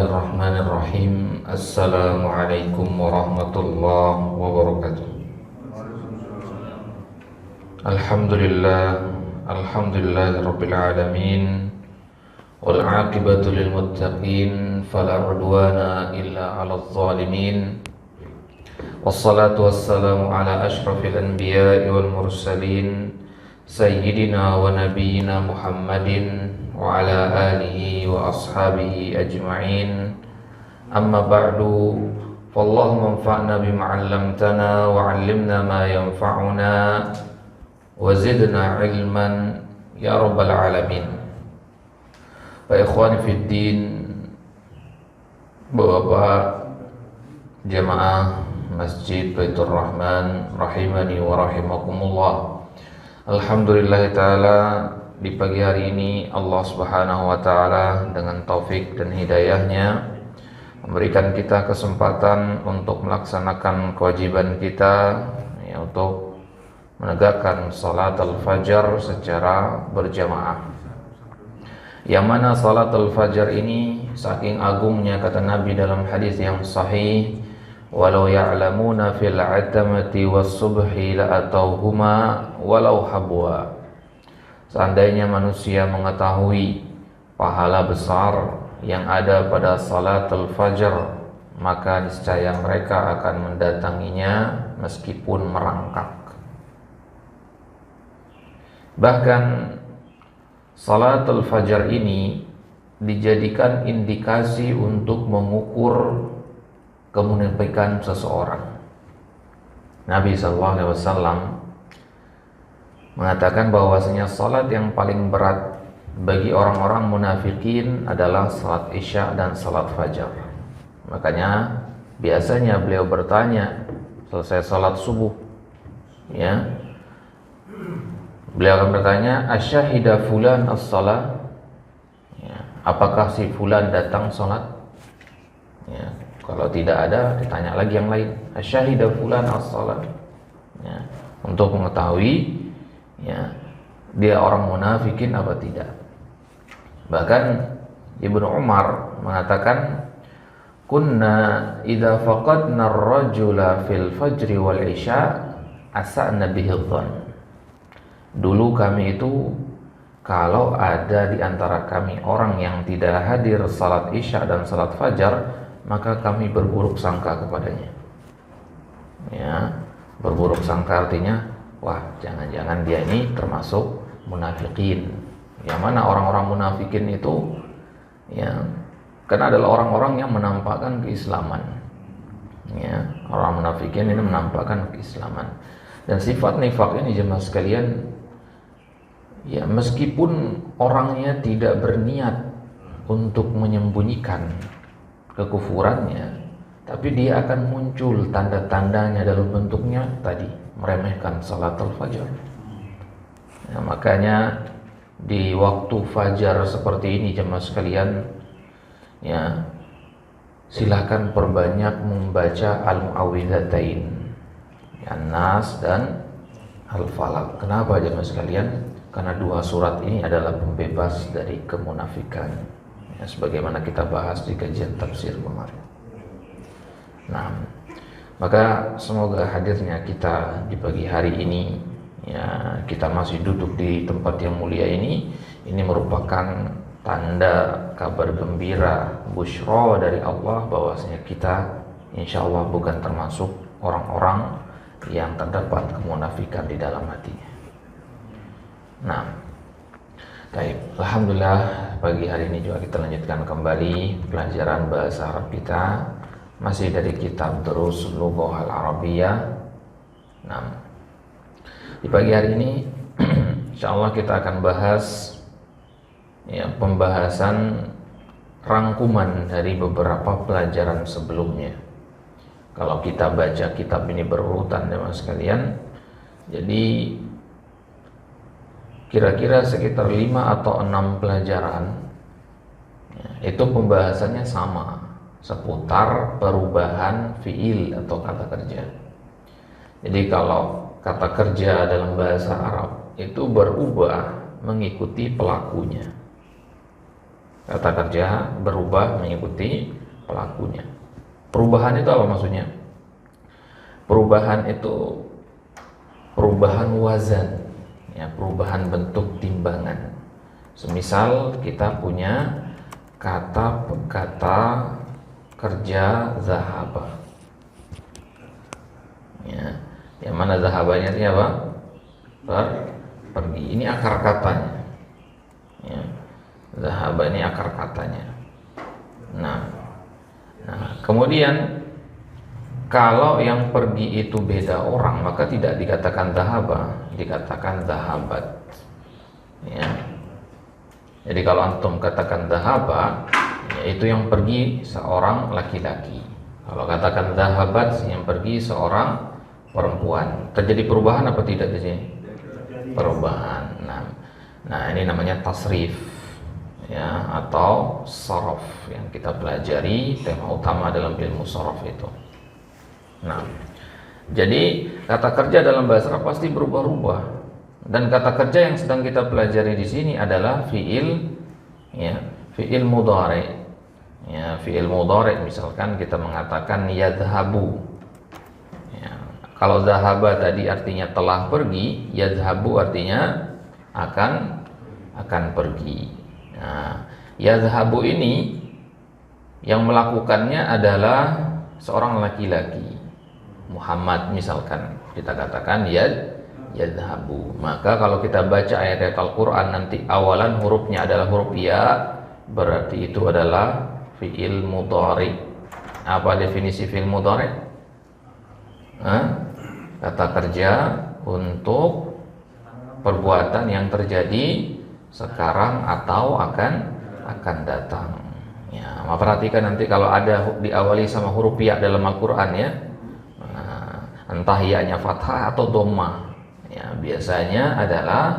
Bismillahirrahmanirrahim. Assalamualaikum warahmatullahi wabarakatuh. Alhamdulillahirabbil alamin. Wal 'aqibatu lil muttaqin fala 'udwana illa 'alal zalimin. Wassalatu wassalamu ala asyrafil anbiya'i wal mursalin sayyidina wa nabiyyina Muhammadin wa ala alihi wa ashabihi ajma'in. Amma ba'du, fallahumma anfa'na bima 'allamtana wa 'allimna ma yanfa'una wa zidna 'ilman ya rabbal alamin. Wa ikhwani fid din, Bapak jamaah Masjid Baitur Rahman rahimani wa rahimakumullah. Alhamdulillah ta'ala, di pagi hari ini Allah subhanahu wa ta'ala dengan taufik dan hidayahnya memberikan kita kesempatan untuk melaksanakan kewajiban kita, untuk menegakkan salat al-fajar secara berjamaah. Yang mana salat al-fajar ini saking agungnya, kata Nabi dalam hadis yang sahih, walau ya'lamuna fil 'atamati was-subhi la'atauhuma walau habwa. Seandainya manusia mengetahui pahala besar yang ada pada salatul fajar, maka niscaya mereka akan mendatanginya meskipun merangkak. Bahkan salatul fajar ini dijadikan indikasi untuk mengukur kemunafikan seseorang. Nabi SAW mengatakan bahwasanya salat yang paling berat bagi orang-orang munafikin adalah salat isya dan salat fajar. Makanya biasanya beliau bertanya selesai salat subuh, beliau akan bertanya, asyahida fulan as-salat, apakah si fulan datang salat? Kalau tidak ada, ditanya lagi yang lain, asyahida fulan as-salat, untuk mengetahui dia orang munafikin apa tidak. Bahkan Ibnu Umar mengatakan, kunna idza faqadna ar-rajula fil fajri wal isya asa'na bihi dhann. Dulu kami itu kalau ada di antara kami orang yang tidak hadir salat isya dan salat fajar, maka kami berburuk sangka kepadanya. Berburuk sangka artinya, wah, jangan-jangan dia ini termasuk munafikin. Yang mana orang-orang munafikin itu karena adalah orang-orang yang menampakkan keislaman. Orang munafikin ini menampakkan keislaman. Dan sifat nifak ini jemaah sekalian, meskipun orangnya tidak berniat untuk menyembunyikan kekufurannya, tapi dia akan muncul tanda-tandanya dalam bentuknya tadi, meremehkan salatul fajar. Makanya di waktu fajar seperti ini jemaah sekalian, silakan perbanyak membaca al-mu'awwidzatain, An-Nas dan Al-Falaq. Kenapa jemaah sekalian? Karena dua surat ini adalah pembebas dari kemunafikan, sebagaimana kita bahas di kajian tafsir kemarin. Nah, maka semoga hadirnya kita di pagi hari ini, kita masih duduk di tempat yang mulia ini merupakan tanda kabar gembira, busyra dari Allah bahwasanya kita insya Allah bukan termasuk orang-orang yang terdapat kemunafikan di dalam hatinya. Nah, baik, alhamdulillah pagi hari ini juga kita lanjutkan kembali pelajaran bahasa Arab kita, masih dari kitab Durus Lughah Al-Arabiyyah. Nah, di pagi hari ini insyaallah kita akan bahas pembahasan rangkuman dari beberapa pelajaran sebelumnya. Kalau kita baca kitab ini berurutan teman sekalian, jadi kira-kira sekitar 5 atau 6 pelajaran itu pembahasannya sama, seputar perubahan fiil atau kata kerja. Jadi kalau kata kerja dalam bahasa Arab itu berubah mengikuti pelakunya. Kata kerja berubah mengikuti pelakunya. Perubahan itu apa maksudnya? Perubahan itu perubahan wazan, ya, perubahan bentuk timbangan. Semisal kita punya kata kerja zahaba, ya, yang mana zahabanya itu apa? Pergi. Ini akar katanya, ya. Zahaba ini akar katanya. Nah, kemudian kalau yang pergi itu beda orang, maka tidak dikatakan zahaba, dikatakan zahabat, ya. Jadi kalau antum katakan zahaba, yaitu yang pergi seorang laki-laki. Kalau katakan zahabat, yang pergi seorang perempuan. Terjadi perubahan apa tidak di sini? Perubahan. Nah, ini namanya tasrif, ya, atau sorof yang kita pelajari, tema utama dalam ilmu sorof itu. Nah, jadi kata kerja dalam bahasa Arab pasti berubah-ubah. Dan kata kerja yang sedang kita pelajari di sini adalah fiil, ya, fiil mudhari. Ya, fiil mudhari misalkan kita mengatakan yadhabu. Ya, kalau zahaba tadi artinya telah pergi, yadhabu artinya akan pergi. Nah, yadhabu ini yang melakukannya adalah seorang laki-laki. Muhammad misalkan kita katakan yadhabu. Maka kalau kita baca ayat-ayat Al-Quran nanti awalan hurufnya adalah huruf ya, berarti itu adalah fi'il mudhari. Apa definisi fi'il mudhari? Kata kerja untuk perbuatan yang terjadi sekarang atau akan datang. Ya, perhatikan nanti kalau ada diawali sama huruf ya dalam Al-Quran, ya, entah ya-nya fathah atau dhammah, ya, biasanya adalah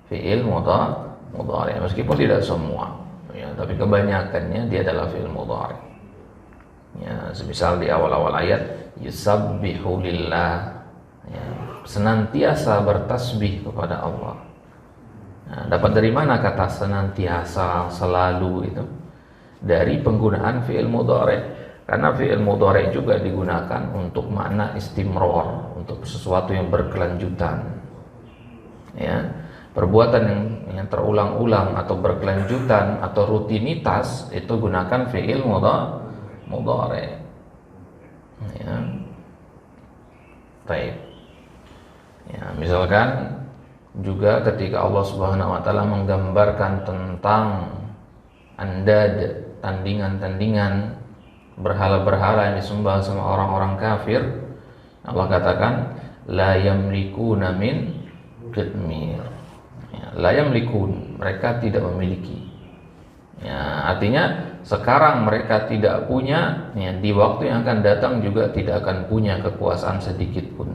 fi'il mudhari, meskipun tidak semua, ya, tapi kebanyakannya dia adalah fi'il mudhari. Ya, semisal di awal-awal ayat yusabbihu lillah, ya, senantiasa bertasbih kepada Allah. Nah, dapat dari mana kata senantiasa, selalu itu? Dari penggunaan fi'il mudhari. Karena fi'il mudhari juga digunakan untuk makna istimror, untuk sesuatu yang berkelanjutan. Ya, perbuatan yang terulang-ulang atau berkelanjutan atau rutinitas itu gunakan fi'il mudhari. Ya. Baik. Ya, misalkan juga ketika Allah Subhanahu wa taala menggambarkan tentang andad, tandingan-tandingan, berhala-berhala yang disembah sama orang-orang kafir, Allah katakan la yamlikuna min qitmir. Ya, la yamlikun, mereka tidak memiliki. Ya, artinya sekarang mereka tidak punya, ya, di waktu yang akan datang juga tidak akan punya kekuasaan sedikit pun.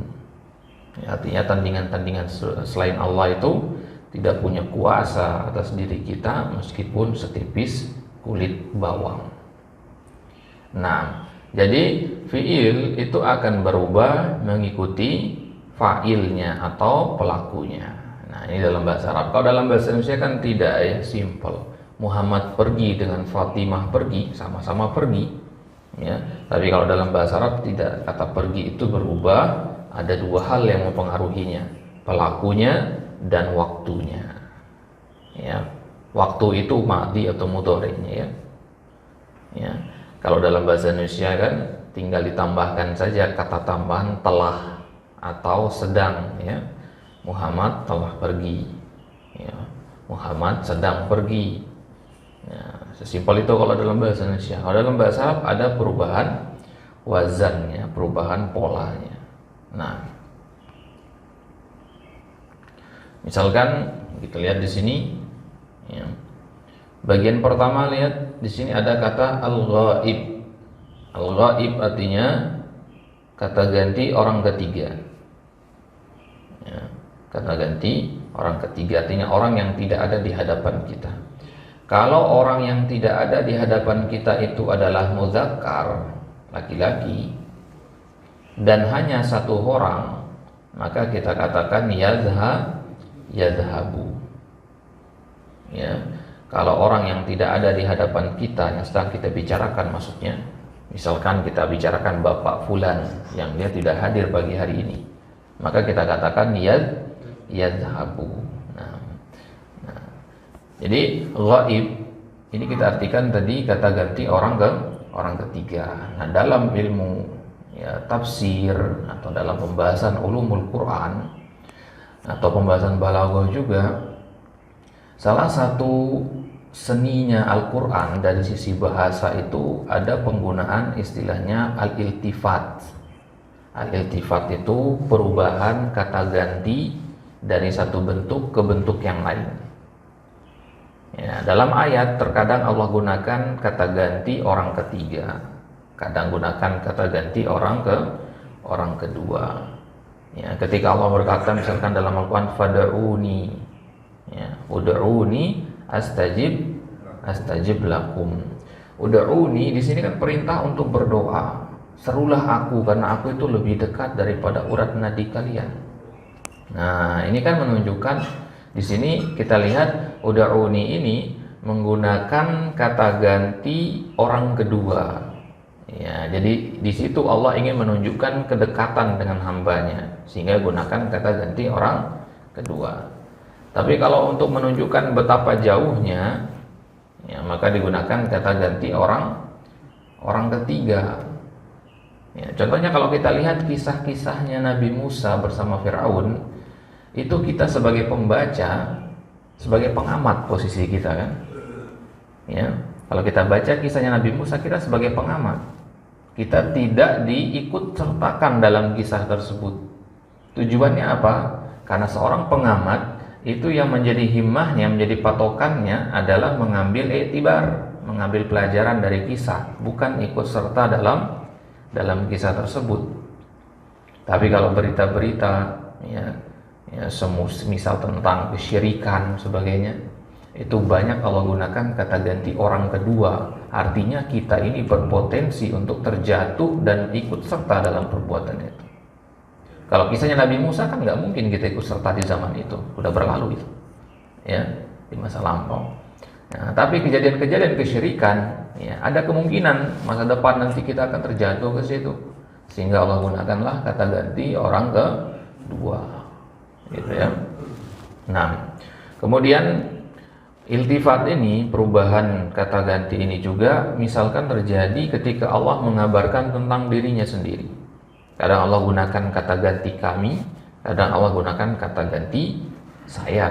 Ya, artinya tandingan-tandingan selain Allah itu tidak punya kuasa atas diri kita meskipun setipis kulit bawang. Nah, jadi fi'il itu akan berubah mengikuti fa'ilnya atau pelakunya. Nah, ini dalam bahasa Arab. Kalau dalam bahasa Indonesia kan tidak, ya, simple. Muhammad pergi dengan Fatimah pergi, sama-sama pergi, ya. Tapi kalau dalam bahasa Arab tidak, kata pergi itu berubah. Ada dua hal yang mempengaruhinya, pelakunya dan waktunya. Ya, waktu itu madhi atau mudhari'nya, ya. Ya. Kalau dalam bahasa Indonesia kan tinggal ditambahkan saja kata tambahan telah atau sedang, ya. Muhammad telah pergi, ya. Muhammad sedang pergi. Ya, sesimpel itu kalau dalam bahasa Indonesia. Kalau dalam bahasa Arab ada perubahan wazannya, perubahan polanya. Nah, misalkan kita lihat di sini, ya. Bagian pertama, lihat di sini ada kata al-ghaib. Al-ghaib artinya kata ganti orang ketiga. Ya, kata ganti orang ketiga artinya orang yang tidak ada di hadapan kita. Kalau orang yang tidak ada di hadapan kita itu adalah muzakkar, laki-laki, dan hanya satu orang, maka kita katakan yadhabu. Ya. Kalau orang yang tidak ada di hadapan kita, yang sedang kita bicarakan maksudnya, misalkan kita bicarakan Bapak Fulan yang dia tidak hadir pagi hari ini, maka kita katakan yadhabu. Nah, jadi ghaib ini kita artikan tadi kata ganti orang ketiga. Nah, dalam ilmu tafsir atau dalam pembahasan ulumul Quran atau pembahasan balaghah juga, salah satu seninya Al-Quran dari sisi bahasa itu ada penggunaan istilahnya al-iltifat. Al-iltifat itu perubahan kata ganti dari satu bentuk ke bentuk yang lain. Ya, dalam ayat terkadang Allah gunakan kata ganti orang ketiga, kadang gunakan kata ganti orang kedua. Ya, ketika Allah berkata misalkan dalam Al-Quran fad'uni, ya, ud'uni astajib lakum. Ud'uni di sini kan perintah untuk berdoa. Serulah aku karena aku itu lebih dekat daripada urat nadi kalian. Nah, ini kan menunjukkan di sini kita lihat ud'uni ini menggunakan kata ganti orang kedua. Ya, jadi di situ Allah ingin menunjukkan kedekatan dengan hambanya sehingga gunakan kata ganti orang kedua. Tapi kalau untuk menunjukkan betapa jauhnya, ya, maka digunakan kata ganti orang ketiga. Ya, contohnya kalau kita lihat kisah-kisahnya Nabi Musa bersama Firaun, itu kita sebagai pembaca, sebagai pengamat posisi kita kan. Ya, kalau kita baca kisahnya Nabi Musa, kita sebagai pengamat. Kita tidak diikut sertakan dalam kisah tersebut. Tujuannya apa? Karena seorang pengamat itu yang menjadi himmahnya, menjadi patokannya adalah mengambil iktibar, mengambil pelajaran dari kisah, bukan ikut serta dalam kisah tersebut. Tapi kalau berita-berita ya misal tentang kesyirikan sebagainya, itu banyak Allah gunakan kata ganti orang kedua. Artinya kita ini berpotensi untuk terjatuh dan ikut serta dalam perbuatan itu. Kalau kisahnya Nabi Musa kan nggak mungkin kita ikut serta di zaman itu, udah berlalu itu, ya, di masa lampau. Nah, tapi kejadian-kejadian kesyirikan, ya, ada kemungkinan masa depan nanti kita akan terjatuh ke situ, sehingga Allah gunakanlah kata ganti orang kedua, gitu ya. Nah, kemudian iltifat ini, perubahan kata ganti ini juga misalkan terjadi ketika Allah mengabarkan tentang dirinya sendiri. Kadang Allah gunakan kata ganti kami, kadang Allah gunakan kata ganti saya.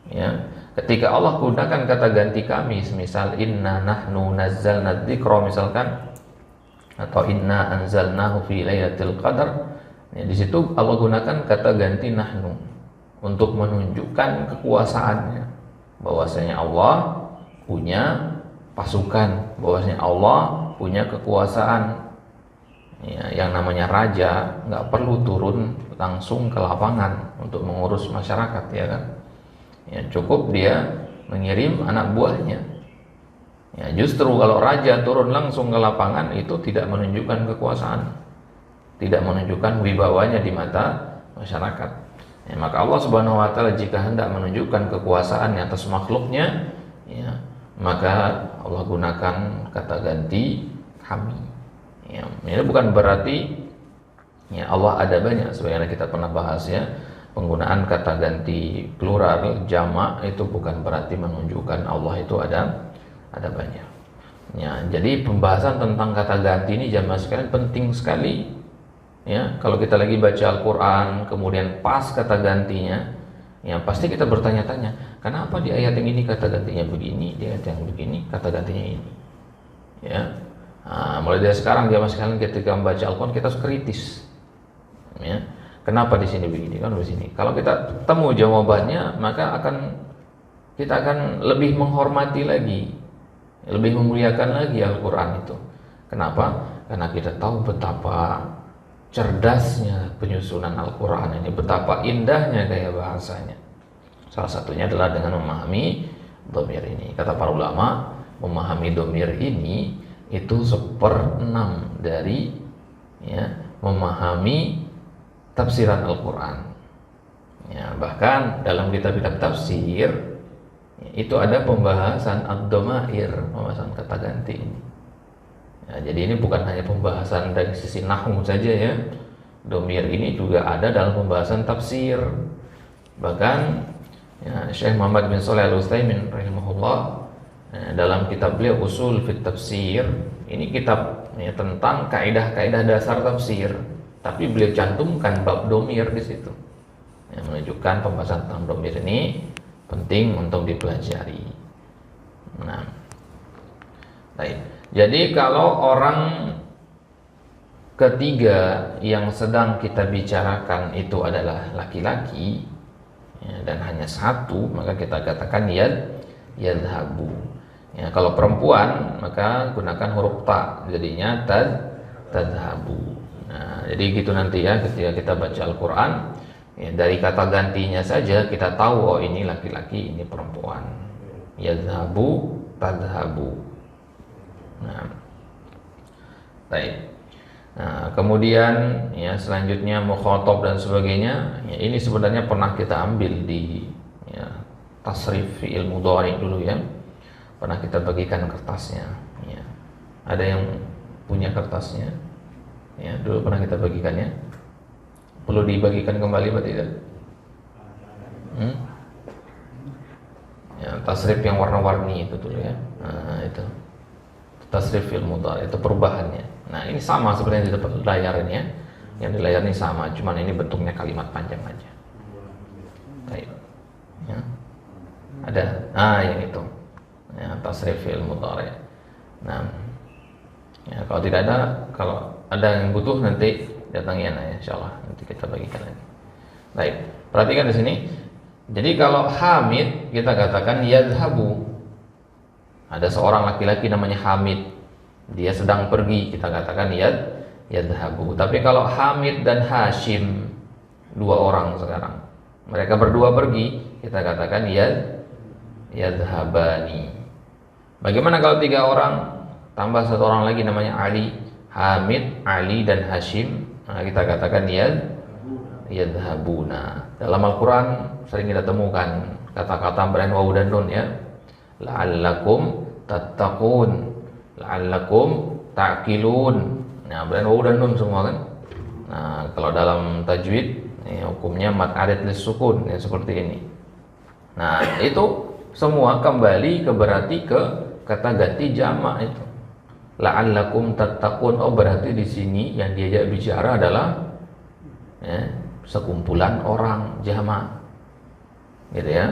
Ya, ketika Allah gunakan kata ganti kami, misal inna nahnu nazzalna dzikra misalkan, atau inna anzalnahu fi lailatul qadar, ya, di situ Allah gunakan kata ganti nahnu untuk menunjukkan kekuasaannya, bahwasanya Allah punya pasukan, bahwasanya Allah punya kekuasaan. Ya, yang namanya raja nggak perlu turun langsung ke lapangan untuk mengurus masyarakat, ya kan? Ya, cukup dia mengirim anak buahnya. Ya, justru kalau raja turun langsung ke lapangan itu tidak menunjukkan kekuasaan, tidak menunjukkan wibawanya di mata masyarakat. Ya, maka Allah Subhanahu wa taala jika hendak menunjukkan kekuasaannya atas makhluknya, ya, maka Allah gunakan kata ganti kami. Ya, ini bukan berarti ya Allah ada banyak, sebagaimana kita pernah bahas ya, penggunaan kata ganti plural jamak itu bukan berarti menunjukkan Allah itu ada banyak. Ya, jadi pembahasan tentang kata ganti ini jamaah sekalian penting sekali. Ya, kalau kita lagi baca Al-Quran kemudian pas kata gantinya, ya pasti kita bertanya-tanya, kenapa di ayat yang ini kata gantinya begini, di ayat yang begini kata gantinya ini. Ya, nah, mulai dari sekarang jamaah sekalian ketika membaca Al-Quran kita harus kritis. Ya, kenapa di sini begini, kan di sini. Kalau kita temu jawabannya, maka kita akan lebih menghormati lagi, lebih memuliakan lagi Al-Quran itu. Kenapa? Karena kita tahu betapa cerdasnya penyusunan Al-Quran ini, betapa indahnya gaya bahasanya. Salah satunya adalah dengan memahami dhamir ini. Kata para ulama, memahami dhamir ini itu 1/6 dari ya, memahami tafsiran Al-Quran. Ya, bahkan dalam kitab-kitab tafsir itu ada pembahasan ad-dhamair, pembahasan kata ganti ini. Ya, jadi ini bukan hanya pembahasan dari sisi nahwu saja ya. Dhamir ini juga ada dalam pembahasan tafsir. Bahkan ya, Syekh Muhammad bin Shalih Al-Utsaimin rahimahullah dalam kitab beliau Usul fit Tafsir, ini kitab ya, tentang kaidah-kaidah dasar tafsir, tapi beliau cantumkan bab dhamir di situ. Yang menunjukkan pembahasan tentang dhamir ini penting untuk dipelajari. Nah, baik. Jadi kalau orang ketiga yang sedang kita bicarakan itu adalah laki-laki ya, dan hanya satu, maka kita katakan yadhabu. Ya, kalau perempuan maka gunakan huruf ta, jadinya tadhabu. Nah, jadi gitu nanti ya ketika kita baca Al-Quran ya, dari kata gantinya saja kita tahu oh ini laki-laki, ini perempuan. Yadhabu, tadhabu. Nah, baik. Nah, kemudian ya selanjutnya mukhatab dan sebagainya. Ya, ini sebenarnya pernah kita ambil di ya, tasrif fi'il mudhari dulu ya. Pernah kita bagikan kertasnya. Ya. Ada yang punya kertasnya? Ya, dulu pernah kita bagikannya. Perlu dibagikan kembali atau tidak? Ya, tasrif yang warna-warni itu dulu ya. Nah, itu. Tasrif fi'il mudhari itu perubahannya. Nah, ini sama seperti yang di layar ini ya. Yang di layar ini sama, cuman ini bentuknya kalimat panjang aja. Baik. Ya. Ada. Nah, yang itu. Ya, tasrif fi'il mudhari. Nah, ya, kalau tidak ada, kalau ada yang butuh nanti datangi ya, insyaallah nanti kita bagikan lagi. Baik, perhatikan di sini. Jadi kalau Hamid kita katakan yadhabu. Ada seorang laki-laki namanya Hamid, dia sedang pergi, kita katakan yadhabu. Tapi kalau Hamid dan Hashim, dua orang sekarang, mereka berdua pergi, kita katakan yadhabani. Bagaimana kalau tiga orang tambah satu orang lagi namanya Ali, Hamid, Ali dan Hashim, nah, kita katakan yadhabuna. Dalam Al-Quran sering kita temukan kata-kata berain wawu dan nun ya. La'allakum tattaqun, la'allakum ta'qilun. Nah, berain wawu dan nun semua kan. Nah, kalau dalam tajwid ya, hukumnya mad arid lis sukun ya, seperti ini. Nah, itu semua kembali berarti ke kata ganti jamak itu. La'allakum tattaqun, oh berarti di sini yang diajak bicara adalah ya, sekumpulan orang jamak. Gitu ya.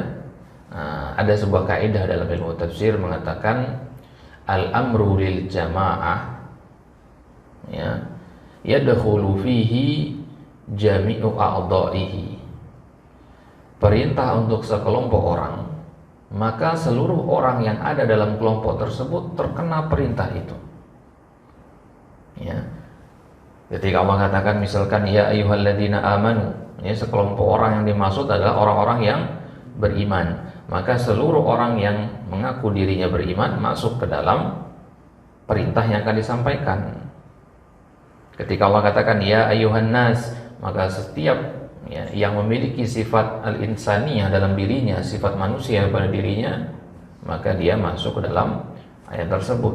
Nah, ada sebuah kaidah dalam ilmu tafsir mengatakan al-amru lil jamaah ya yadkhulu fihi jami'u a'dha'ihi. Perintah untuk sekelompok orang, maka seluruh orang yang ada dalam kelompok tersebut terkena perintah itu. Ya. Ketika Allah katakan misalkan ya ayyuhalladzina amanu, ya sekelompok orang yang dimaksud adalah orang-orang yang beriman, maka seluruh orang yang mengaku dirinya beriman masuk ke dalam perintah yang akan disampaikan. Ketika Allah katakan ya ayyuhan nas, maka setiap ya, yang memiliki sifat al-insaniyah dalam dirinya, sifat manusia pada dirinya, maka dia masuk ke dalam ayat tersebut.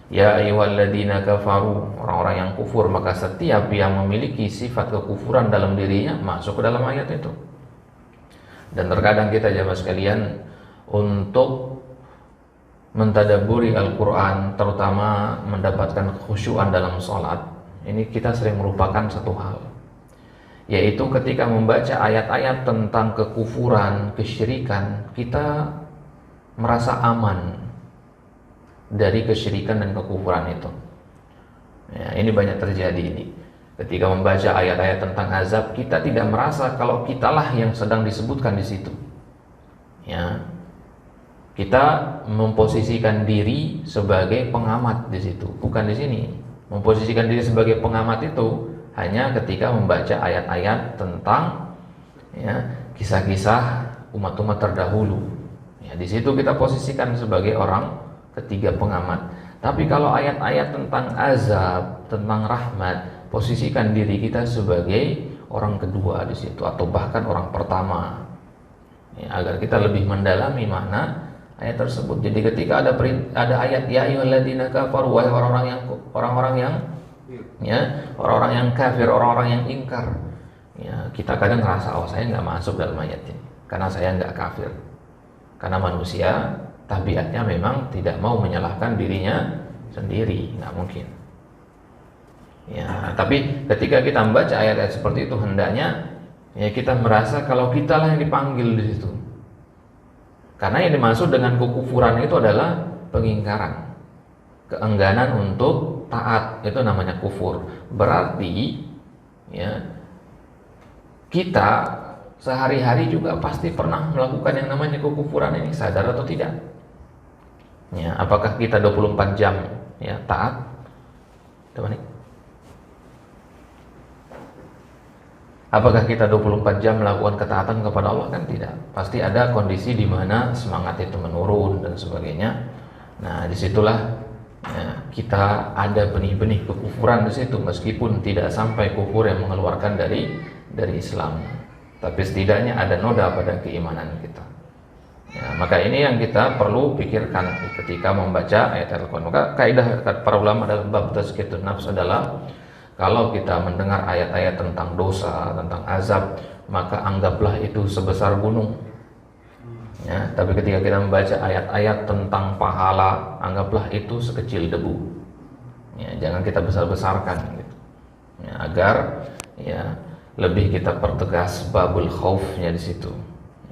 Ya ayyuhalladzina kafaru, orang-orang yang kufur, maka setiap yang memiliki sifat kekufuran dalam dirinya masuk ke dalam ayat itu. Dan terkadang kita jamaah sekalian untuk mentadabburi Al-Quran, terutama mendapatkan khusyuan dalam sholat, ini kita sering merupakan satu hal, yaitu ketika membaca ayat-ayat tentang kekufuran, kesyirikan, kita merasa aman dari kesyirikan dan kekufuran itu. Ya, ini banyak terjadi ini. Ketika membaca ayat-ayat tentang azab, kita tidak merasa kalau kitalah yang sedang disebutkan di situ. Ya, kita memposisikan diri sebagai pengamat di situ, bukan di sini. Memposisikan diri sebagai pengamat itu hanya ketika membaca ayat-ayat tentang ya, kisah-kisah umat-umat terdahulu. Ya, di situ kita posisikan sebagai orang ketiga pengamat. Tapi kalau ayat-ayat tentang azab, tentang rahmat, posisikan diri kita sebagai orang kedua di situ, atau bahkan orang pertama. ya, agar kita lebih mendalami makna ayat tersebut. Jadi ketika ada ayat ya ayyuhalladzina kafaru, wahai orang-orang yang ya, orang-orang yang kafir, orang-orang yang ingkar, ya, kita kadang ngerasa oh saya nggak masuk dalam ayat ini karena saya nggak kafir, karena manusia tabiatnya memang tidak mau menyalahkan dirinya sendiri, nggak mungkin. Ya, tapi ketika kita membaca ayat-ayat seperti itu, hendaknya ya kita merasa kalau kitalah yang dipanggil di situ. Karena yang dimaksud dengan kekufuran itu adalah pengingkaran, keengganan untuk taat, itu namanya kufur. Berarti ya kita sehari-hari juga pasti pernah melakukan yang namanya kekufuran ini, sadar atau tidak. Ya, apakah kita 24 jam ya taat? Teman, apakah kita 24 jam melakukan ketaatan kepada Allah? Kan tidak. Pasti ada kondisi di mana semangat itu menurun dan sebagainya. Nah, disitulah ya, kita ada benih-benih kekufuran di situ, meskipun tidak sampai kufur yang mengeluarkan dari Islam, tapi setidaknya ada noda pada keimanan kita. Ya, maka ini yang kita perlu pikirkan ketika membaca ayat Al-Quran. Maka kaidah para ulama dalam bab tazkiyatun nafs adalah kalau kita mendengar ayat-ayat tentang dosa, tentang azab, maka anggaplah itu sebesar gunung. Ya, tapi ketika kita membaca ayat-ayat tentang pahala, anggaplah itu sekecil debu. Ya, jangan kita besar-besarkan gitu. Ya, agar ya lebih kita pertegas babul khaufnya di situ.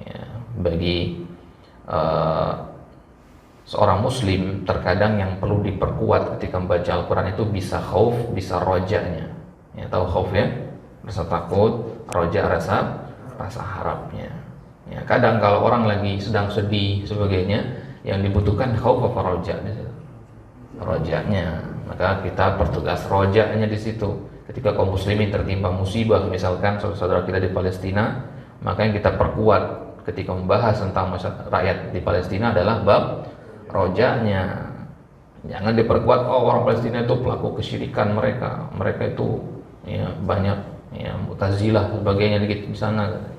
Ya, bagi seorang muslim terkadang yang perlu diperkuat ketika membaca Al-Quran itu bisa khauf, bisa rojanya. Ya, tahu khauf ya? Rasa takut, roja rasa harapnya. Ya, kadang kalau orang lagi sedang sedih sebagainya, yang dibutuhkan khauf apa roja di situ? Rojanya. Maka kita pertegas rojanya di situ. Ketika kaum muslimin tertimpa musibah, misalkan saudara-saudara kita di Palestina, maka yang kita perkuat ketika membahas tentang rakyat di Palestina adalah bab rojanya. Jangan diperkuat oh orang Palestina itu pelaku kesyirikan, mereka itu ya banyak ya Mu'tazilah sebagainya di sana.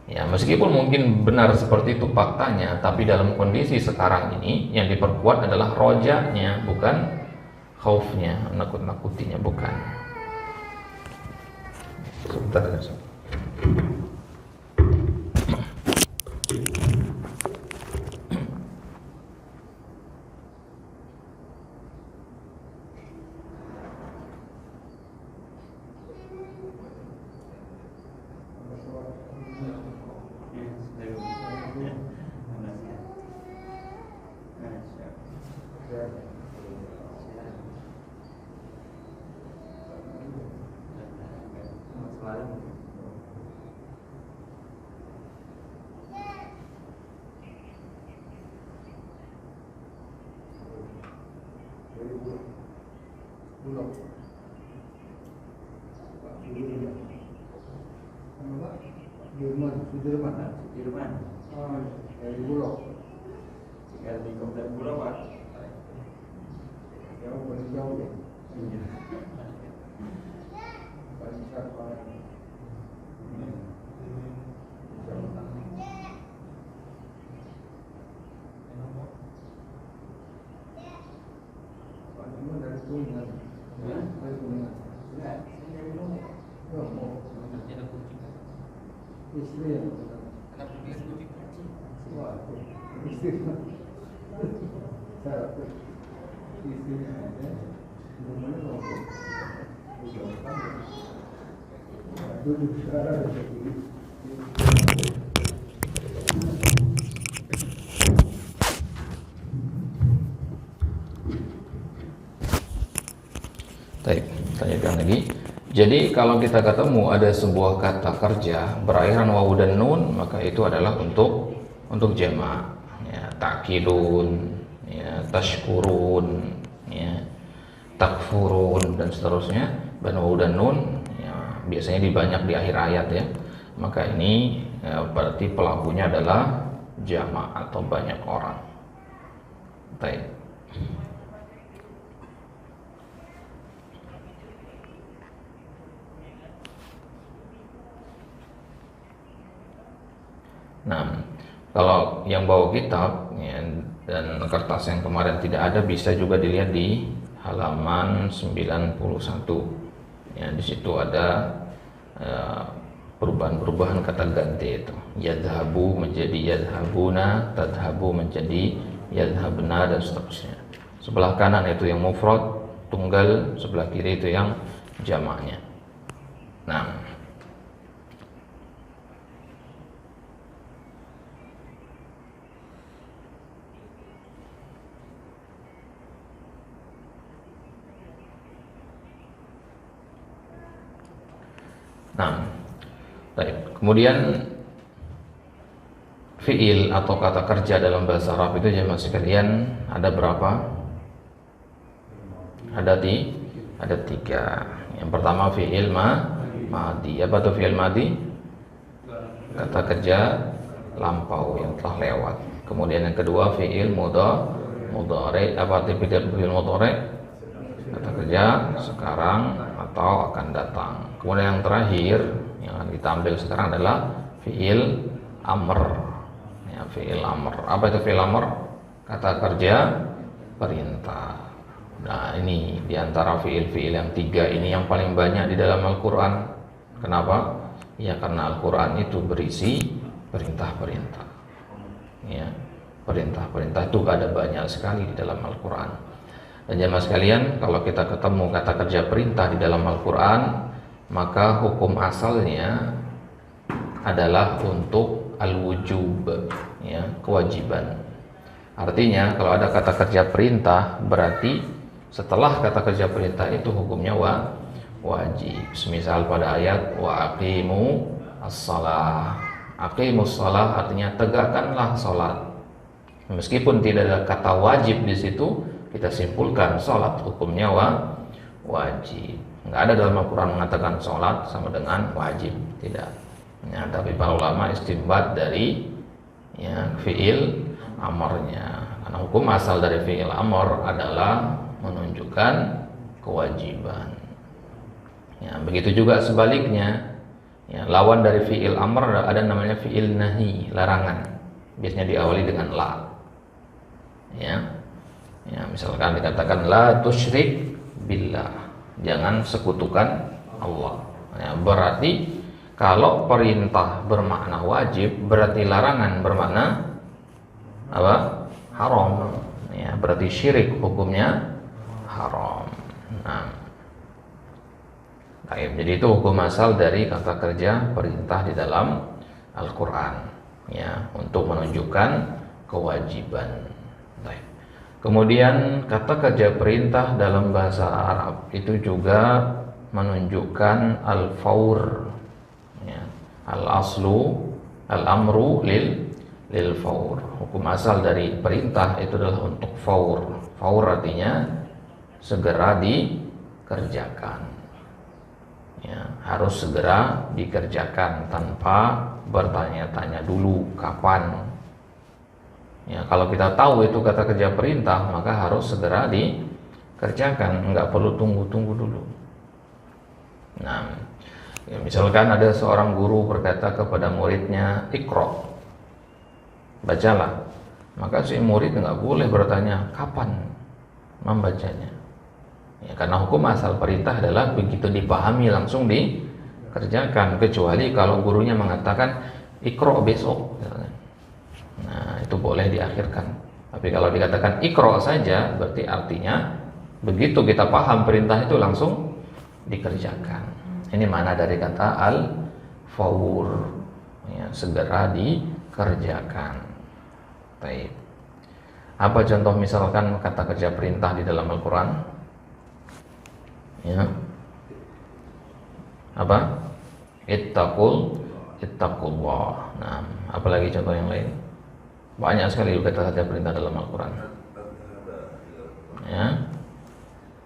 Ya, meskipun mungkin benar seperti itu faktanya, tapi dalam kondisi sekarang ini yang diperkuat adalah rojanya, bukan khaufnya, nakut-nakutinya, bukan. Sebentar ya. Sudirman. Oh, dari Bulog. Jika di komplek Bulog, Pak. Jauh, paling jauh deh. Paling dekat Pak. Pak Cuma dari Kuningan. Dari Kuningan. Enggak, saya dari Lombok. Lombok. Istri yang kenapa dia kucing? Wah, istri. Saya istrinya ada, rumahnya Lombok. Duduk sekarang jadi. Baik, tanyakan lagi. Jadi kalau kita ketemu ada sebuah kata kerja berakhiran wawu dan nun, maka itu adalah untuk jamak. Ya, takilun, ya, tashkurun, ya, takfurun dan seterusnya. Dan wawu dan nun ya, biasanya dibanyak di akhir ayat ya. Maka ini ya, berarti pelakunya adalah jamak atau banyak orang. Baik. Nah, kalau yang bawa kitab ya, dan kertas yang kemarin tidak ada, bisa juga dilihat di halaman 91. Ya, di situ ada perubahan-perubahan kata ganti itu. Yadhabu menjadi yadhabuna, tadhabu menjadi yadhabna, dan seterusnya. Sebelah kanan itu yang mufrad tunggal, sebelah kiri itu yang jamaknya. Nah, baik. Kemudian fiil atau kata kerja dalam bahasa Arab itu jemaah sekalian ada berapa? Ada tiga. Yang pertama fiil madi. Apa itu fiil madi? Kata kerja lampau yang telah lewat. Kemudian yang kedua fiil mudhari. Apa itu fiil mudhari? Kata kerja sekarang atau akan datang. Kemudian yang terakhir yang akan kita ambil sekarang adalah fiil amr. Ya, fiil amr. Apa itu fiil amr? Kata kerja perintah. Nah, ini diantara fiil-fiil yang tiga ini yang paling banyak di dalam Al-Quran. Kenapa? Ya karena Al-Quran itu berisi perintah-perintah. Ya, perintah-perintah itu ada banyak sekali di dalam Al-Quran. Dan jemaah sekalian, kalau kita ketemu kata kerja perintah di dalam Al-Quran, maka hukum asalnya adalah untuk al-wujub, ya, kewajiban. Artinya kalau ada kata kerja perintah, berarti setelah kata kerja perintah itu hukumnya wajib. Semisal pada ayat wa aqimu as-shalah. Aqimus shalah artinya tegakkanlah salat. Meskipun tidak ada kata wajib di situ, kita simpulkan salat hukumnya wajib. Nggak ada dalam Al-Quran mengatakan sholat sama dengan wajib, tidak. Ya, tapi para ulama istinbat dari ya, fiil amarnya, karena hukum asal dari fiil amar adalah menunjukkan kewajiban. Ya, begitu juga sebaliknya. Ya, lawan dari fiil amar ada namanya fiil nahi, larangan. Biasanya diawali dengan la. Ya, misalkan dikatakan la tusyrik billah. Jangan sekutukan Allah. Ya, berarti kalau perintah bermakna wajib, berarti larangan bermakna apa? Haram. Ya, berarti syirik hukumnya haram. Nah, baik. Jadi itu hukum asal dari kata kerja perintah di dalam Al-Quran. Ya, untuk menunjukkan kewajiban. Baik. Kemudian kata kerja perintah dalam bahasa Arab itu juga menunjukkan al-faur, ya. Al-aslu al-amru lil faur. Hukum asal dari perintah itu adalah untuk faur. Faur artinya segera dikerjakan. Ya, harus segera dikerjakan tanpa bertanya-tanya dulu kapan. Ya, kalau kita tahu itu kata kerja perintah, maka harus segera dikerjakan, nggak perlu tunggu-tunggu dulu. Nah, ya, misalkan ada seorang guru berkata kepada muridnya, "Iqra", bacalah. Maka si murid nggak boleh bertanya kapan membacanya. Ya, karena hukum asal perintah adalah begitu dipahami langsung dikerjakan, kecuali kalau gurunya mengatakan "Iqra besok", nah itu boleh diakhirkan. Tapi kalau dikatakan ikro saja, berarti artinya begitu kita paham perintah itu langsung dikerjakan. Ini mana dari kata al-faur, ya, segera dikerjakan. Baik. Apa contoh misalkan kata kerja perintah di dalam Al-Quran? Ya. Apa? Ittaqullah. Nah, apalagi contoh yang lain? Banyak sekali kata-kata perintah dalam Al-Quran. Ya,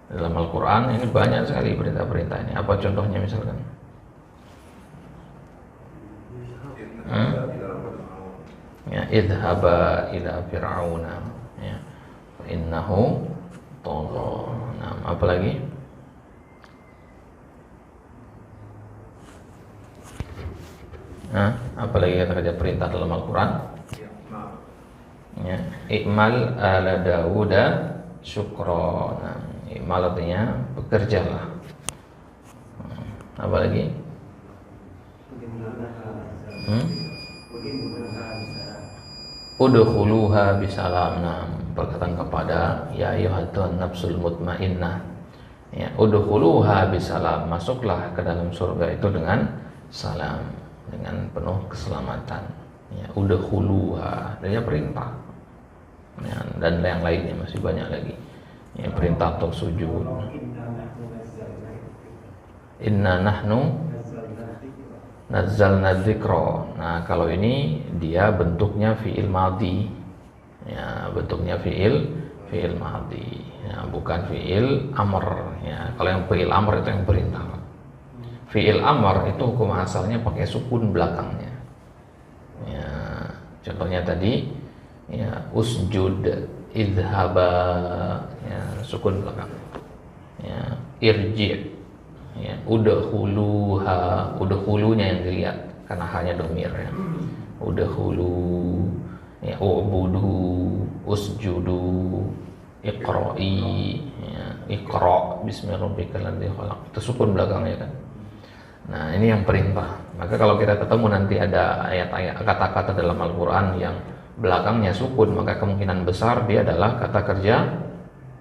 dalam Al-Quran ini banyak sekali perintah-perintah ini. Apa contohnya misalkan? Ya, idhaba ila fir'auna. Ya, innahu tagha. Nah, apa lagi? Apa lagi kata-kata perintah dalam Al-Quran? I'mal ala Dawuda syukra. Nah, i'mal artinya bekerjalah. Apa lagi? Udkhuluha bisalam. Nah, perkataan kepada ya ayyuhatun nafsul mutmainnah. Ya, udkhuluha bisalam. Masuklah ke dalam surga itu dengan salam, dengan penuh keselamatan. Ya, udkhuluha, dia perintah. Ya, dan yang lainnya masih banyak lagi. Ya, perintah untuk sujud. Inna nahnu nazzalna dzikra. Nah, kalau ini dia bentuknya fiil madhi. Ya, bentuknya fiil madhi. Ya, bukan fiil amr. Ya, kalau yang fiil amr itu yang perintah. Fiil amr itu hukum asalnya pakai sukun belakangnya. Ya, contohnya tadi ya usjud, idhaba, ya, sukun belakang. Ya, irji'. Ya, udkhulunya yang dilihat karena hanya domir ya. Udkhulu, ya, ubudu, usjudu, iqra'i, ya, iqra' bismillahirrahmanirrahim ladzi khalaq. Itu sukun belakangnya kan. Nah, ini yang perintah. Maka kalau kita ketemu nanti ada ayat-ayat kata-kata dalam Al-Qur'an yang belakangnya sukun, maka kemungkinan besar dia adalah kata kerja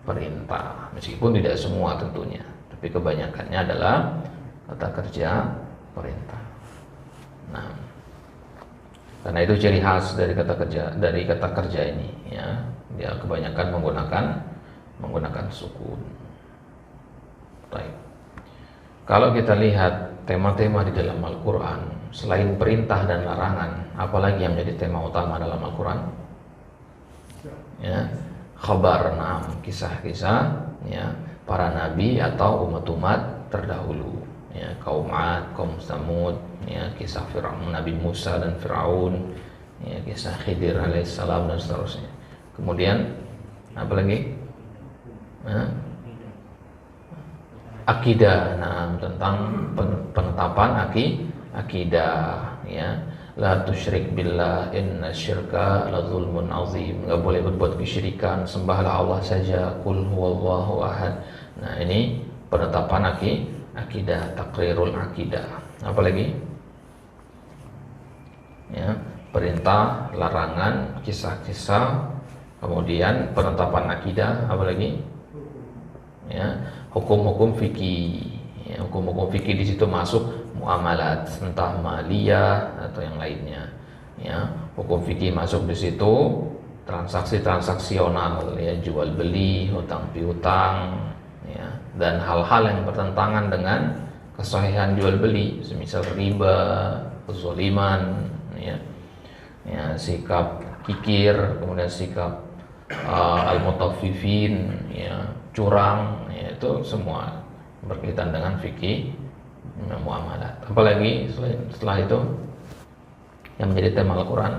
perintah. Meskipun tidak semua tentunya, tapi kebanyakannya adalah kata kerja perintah. Nah, karena itu ciri khas dari kata kerja ini ya, dia kebanyakan menggunakan sukun. Baik. Kalau kita lihat tema-tema di dalam Al-Qur'an, selain perintah dan larangan, apalagi yang menjadi tema utama dalam Al-Qur'an? Ya, khabar, kisah-kisah ya para nabi atau umat-umat terdahulu, ya, kaum 'Ad, kaum Tsamud, ya, kisah Fir'aun, Nabi Musa dan Fir'aun, ya, kisah Khidir alaihissalam dan seterusnya. Kemudian apa lagi? Akidah, tentang penetapan akidah, ya. La tusyrik billah inna syirka la zulmun azim. Enggak boleh berbuat kesyirikan, sembahlah Allah saja, qul huwallahu ahad. Nah, ini penetapan akidah, takrirul akidah. Apa lagi? Ya, perintah, larangan, kisah-kisah, kemudian penetapan akidah, apa lagi? Ya, hukum-hukum fikih. Ya, hukum-hukum fikih di situ masuk muamalat, entah maliyah atau yang lainnya. Ya, hukum fikih masuk di situ, transaksi transaksional, ya, jual beli, hutang piutang, ya, dan hal-hal yang bertentangan dengan kesahihan jual beli, semisal riba, kezaliman, ya, sikap kikir, kemudian sikap al-mutaffifin, ya, curang, ya, itu semua berkaitan dengan fikih muamalat. Apalagi setelah itu yang menjadi tema Al-Quran,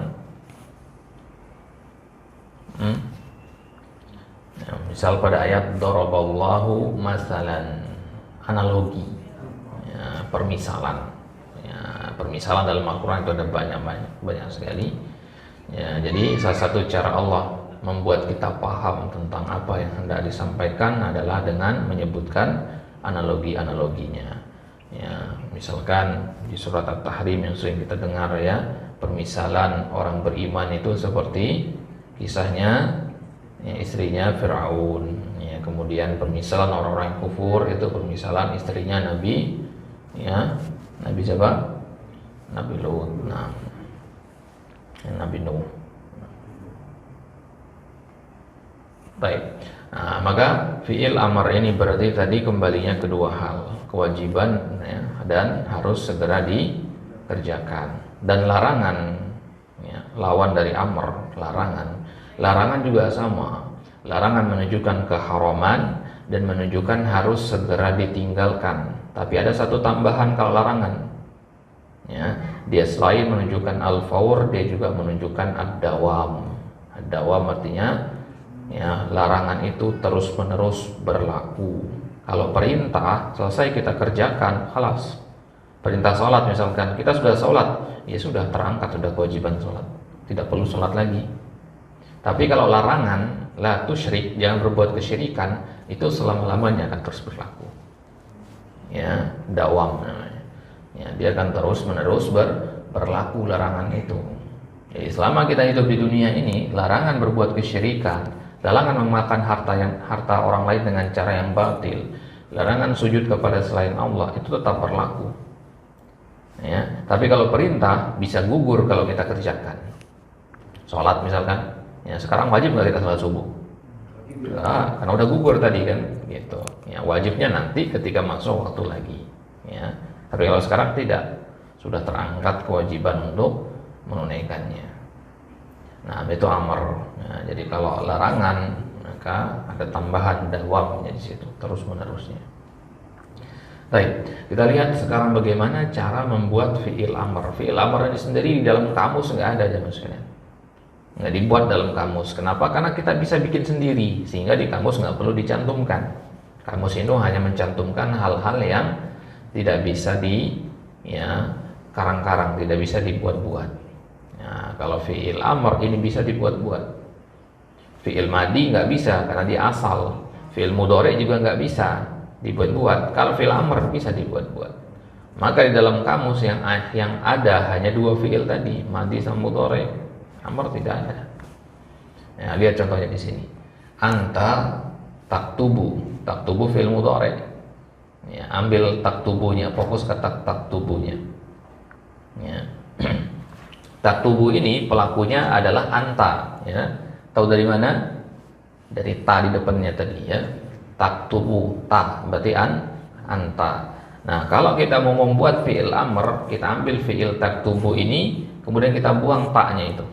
ya, misal pada ayat daraballahu masalan, analogi, ya, permisalan, ya, permisalan dalam Al-Quran itu ada banyak sekali, ya. Jadi salah satu cara Allah membuat kita paham tentang apa yang hendak disampaikan adalah dengan menyebutkan analogi-analoginya. Ya, misalkan di surat At-Tahrim yang sering kita dengar, ya, permisalan orang beriman itu seperti kisahnya, ya, istrinya Fir'aun, ya. Kemudian permisalan orang-orang yang kufur itu permisalan istrinya Nabi, ya, Nabi siapa? Nabi Lut, Nabi Nuh. Baik. Nah, maka fi'il amar ini berarti tadi kembalinya kedua hal, kewajiban, ya, dan harus segera dikerjakan. Dan larangan, ya, lawan dari amr, larangan juga sama. Larangan menunjukkan keharaman dan menunjukkan harus segera ditinggalkan. Tapi ada satu tambahan kalau larangan, ya, dia selain menunjukkan al-fawr, dia juga menunjukkan ad-dawam. Ad-dawam artinya, ya, larangan itu terus-menerus berlaku. Kalau perintah selesai kita kerjakan, khalas. Perintah sholat misalkan, kita sudah sholat, ya sudah terangkat, sudah kewajiban sholat, tidak perlu sholat lagi. Tapi kalau larangan, la tusyrik, jangan berbuat kesyirikan, itu selama-lamanya akan terus berlaku. Ya, dawam namanya. Ya, dia akan terus-menerus berlaku larangan itu. Jadi selama kita hidup di dunia ini, larangan berbuat kesyirikan, larangan memakan harta orang lain dengan cara yang batil, larangan sujud kepada selain Allah, itu tetap berlaku. Ya, tapi kalau perintah bisa gugur kalau kita kerjakan. Sholat misalkan, ya sekarang wajib nggak kita sholat subuh? Nah, karena udah gugur tadi kan, gitu. Ya, wajibnya nanti ketika masuk waktu lagi. Ya, tapi kalau sekarang tidak, sudah terangkat kewajiban untuk menunaikannya. Nah, itu amar. Nah, jadi kalau larangan, maka ada tambahan dawamnya di situ, terus menerusnya. Baik, kita lihat sekarang bagaimana cara membuat fi'il amr. Fi'il amr ini sendiri di dalam kamus nggak ada, jemaah sekalian. Nggak dibuat dalam kamus. Kenapa? Karena kita bisa bikin sendiri, sehingga di kamus nggak perlu dicantumkan. Kamus itu hanya mencantumkan hal-hal yang tidak bisa karang-karang, tidak bisa dibuat-buat. Nah, kalau fi'il amr ini bisa dibuat-buat. Fi'il madi nggak bisa karena dia asal. Fi'il mudhari juga nggak bisa dibuat-buat. Kalau fi'il amr bisa dibuat-buat. Maka di dalam kamus yang ada hanya dua fi'il tadi, madi sama mudhari. Amr tidak ada. Nah, lihat contohnya di sini. Anta taktubu fi'il mudhari. Ya, ambil taktubunya, fokus ke taktubunya. Ya. Taktubu ini pelakunya adalah anta, ya. Tahu dari mana? Dari ta di depannya tadi, ya. Taktubu, ta berarti anta. Nah, kalau kita mau membuat fi'il amr, kita ambil fi'il taktubu ini, kemudian kita buang ta-nya itu.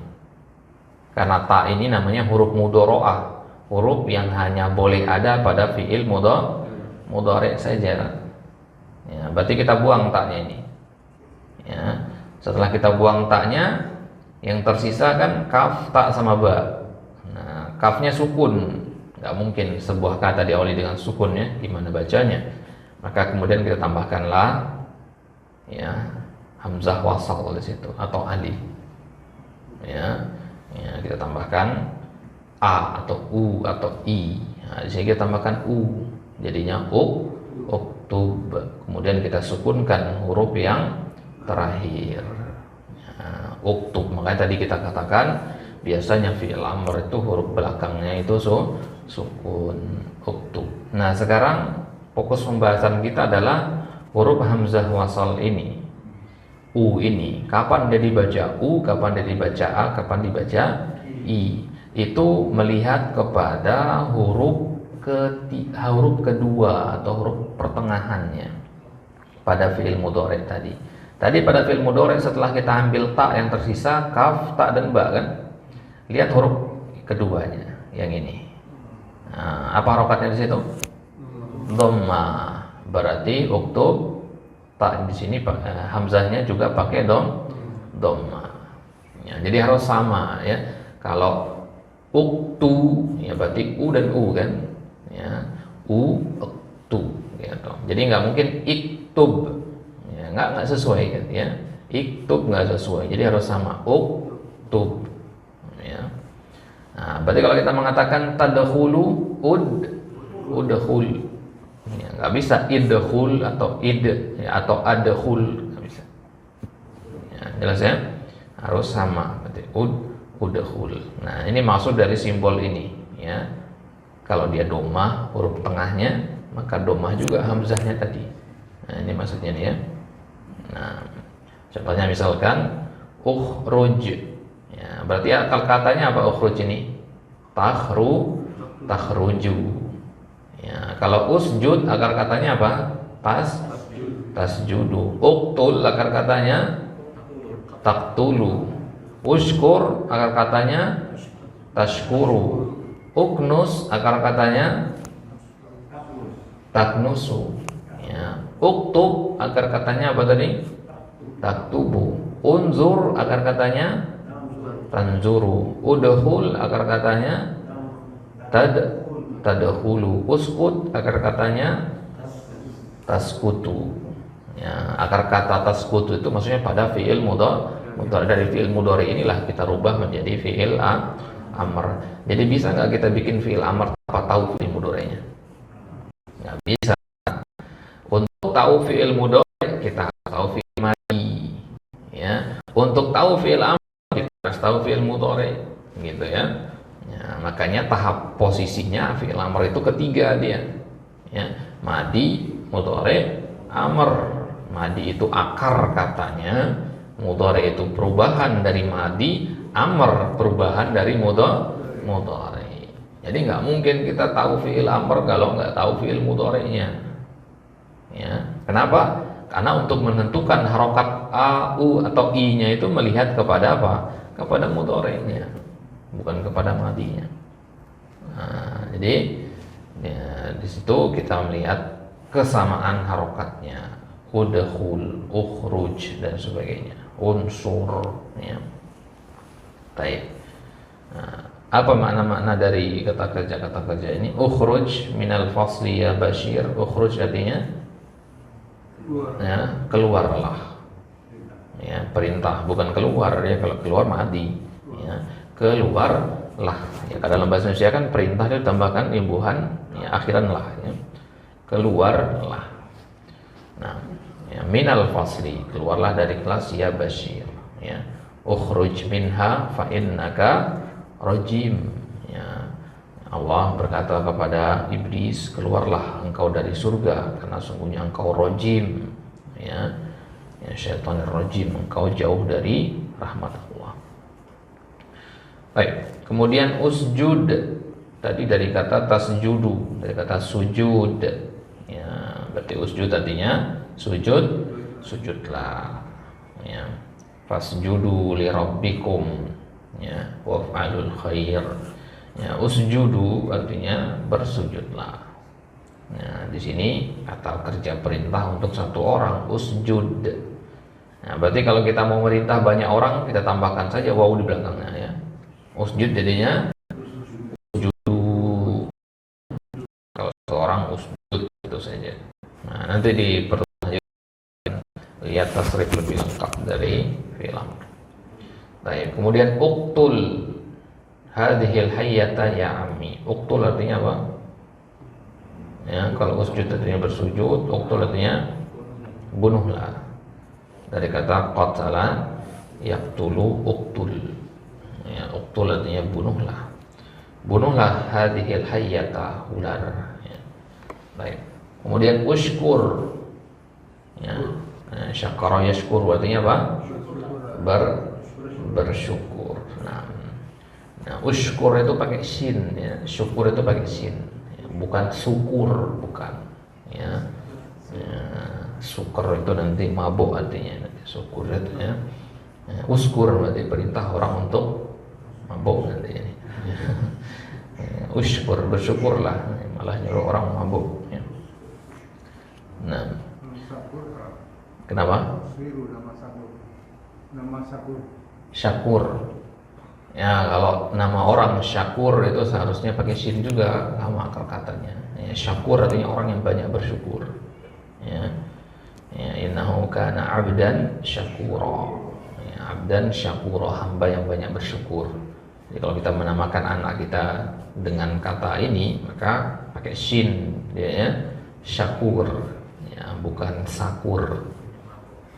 Karena ta ini namanya huruf mudhoro'ah, huruf yang hanya boleh ada pada fi'il mudhari saja. Ya, berarti kita buang ta-nya ini. Ya. Setelah kita buang ta-nya, yang tersisa kan kaf, ta sama ba. Nah, kafnya sukun, nggak mungkin sebuah kata diawali dengan sukun, ya. Gimana bacanya? Maka kemudian kita tambahkan la, ya, hamzah wasal di situ atau alif. Ya, kita tambahkan a atau u atau i. Nah, di sini kita tambahkan u, jadinya uktub. Kemudian kita sukunkan huruf yang terakhir. Nah, uktub. Makanya tadi kita katakan biasanya fi'il amr itu huruf belakangnya itu sukun, uktub. Nah, sekarang fokus pembahasan kita adalah huruf hamzah wasal ini. U ini kapan dia dibaca u, kapan dia dibaca a, kapan dibaca i. Itu melihat kepada huruf kedua atau huruf pertengahannya pada fi'il mudhari tadi. Tadi pada fi'il mudhari setelah kita ambil ta yang tersisa kaf, ta dan ba kan. Lihat huruf keduanya yang ini. Nah, apa harokatnya di situ? Dhamma. Berarti uktub ta di sini hamzahnya juga pakai dhamma. Ya, jadi harus sama, ya. Kalau uktu ya berarti u dan u kan. Ya, uktu gitu. Jadi nggak mungkin iktub. Ya, nggak sesuai kan, ya. Iktub nggak sesuai. Jadi harus sama uktub. Ya. Nah, berarti kalau kita mengatakan tadkhulu udkhul. Ya, nggak bisa idkhul atau ya, atau adkhul, nggak bisa. Ya, jelas ya? Harus sama, berarti udkhul. Nah, ini maksud dari simbol ini, ya. Kalau dia domah huruf tengahnya, maka domah juga hamzahnya tadi. Nah, ini maksudnya nih, ya. Nah, contohnya misalkan ukhruj. Ya, berarti akal katanya apa ukhruj ini? Takhruju. Ya, kalau usjud akar katanya apa? Tasjudu. Uqtul akar katanya taqtulu. Ushkur akar katanya tashkuru. Uknus akar katanya taknusu. Ya. Uktub akar katanya apa tadi? Taktubu. Unzur akar katanya tanzuru. Udhul akar katanya tadkhulu. Uskut akar katanya taskutu. Ya, akar kata taskutu itu maksudnya pada fi'il mudhari. Dari fi'il mudhari inilah kita rubah menjadi fi'il amr. Jadi bisa nggak kita bikin fi'il amr tanpa tahu fi'il mudhari'nya? Nggak bisa. Untuk tahu fi'il mudhari kita harus tahu fi'il madhi. Ya. Untuk tahu fi'il amr kita harus tahu fi'il mudhari, gitu ya. Ya, makanya tahap posisinya fi'il amr itu ketiga dia. Ya, madhi, mudhari, amr. Madhi itu akar katanya, mudhari itu perubahan dari madhi, amr perubahan dari mudhari. Jadi nggak mungkin kita tahu fi'il amr kalau nggak tahu fi'il mudhari'nya. Ya, kenapa? Karena untuk menentukan harokat a, u atau i-nya itu melihat kepada apa? Kepada mudhari'nya, bukan kepada madhinya. Nah, jadi ya, di situ kita melihat kesamaan harokatnya. Udkhul, ukhruj dan sebagainya. Unsur, ya. Baik. Nah, apa makna-makna dari kata kerja ini? Ukhruj minal fasli ya Bashir. Ukhruj artinya ya, keluarlah. Ya, perintah, bukan keluar ya. Kalau keluar madhi, ya. Keluarlah. Ya, dalam bahasa Indonesia kan perintah itu tambahkan imbuhan ya, akhiran lah, ya. Keluarlah. Nah, ya, minal fasli, keluarlah dari kelas ya Bashir, ya. Ukhruj minha fa innaka rajim, ya. Allah berkata kepada iblis, keluarlah engkau dari surga karena sungguhnya engkau rajim, ya. Ya, syaitanir rajim, engkau jauh dari rahmat Allah. Baik, kemudian usjud tadi dari kata tasjudu, dari kata sujud, ya. Berarti usjud artinya sujud, sujudlah, ya. Fasjudu li rabbikum, ya, waf'alul khair. Ya, usjudu artinya bersujudlah. Nah, di sini kata kerja perintah untuk satu orang, usjud. Nah, berarti kalau kita mau merintah banyak orang, kita tambahkan saja waw di belakangnya, ya. Usjud jadinya sujudu. Kalau seorang usjud itu saja. Nah, nanti di lihat tasrif lebih lengkap dari film. Baik, kemudian uqtul hadhil hayyata ya ammi. Uqtul artinya apa? Ya, kalau usjud artinya bersujud, uqtul artinya bunuhlah. Dari kata qatala yaqtulu uqtul. Ya, uqtul artinya bunuhlah. Bunuhlah hadhil hayyata, ular, ya. Baik. Kemudian ushkur. Ya. Nah, syakara yashkur artinya apa? Bersyukur. Nah, ushkur itu pakai shin, ya. Syukur itu pakai shin, ya. Bukan syukur, bukan, ya. Ya, syukur itu nanti mabuk artinya. Syukur itu, ya. Ya, uskur berarti perintah orang untuk mabuk nanti ini. Ya, ushkur, bersyukurlah, malah nyuruh orang mabuk, ya. Nah, kenapa? Nama Syakur. Ya, kalau nama orang Syakur itu seharusnya pakai shin juga, sama akar katanya. Ya, Syakur artinya orang yang banyak bersyukur. Ya, ya, innahu kana abdan syakura. Ya, abdan syakura, hamba yang banyak bersyukur. Jadi kalau kita menamakan anak kita dengan kata ini, maka pakai shin, dia, ya, Syakur, ya, bukan sakur.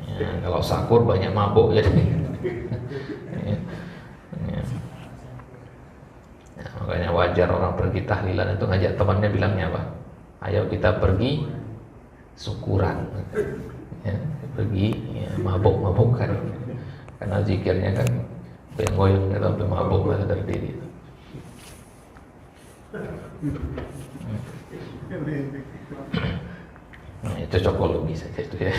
Ya, kalau sakur banyak mabuk ya. Ya. Ya. Ya, makanya wajar orang pergi tahlilan itu ngajak temannya, bilangnya apa? Ayo kita pergi syukuran, ya, pergi, ya, mabuk-mabukan. Karena zikirnya kan goyang gitu sampai mabuk atau terdiri. Nah, itu cocokologi saja itu, ya.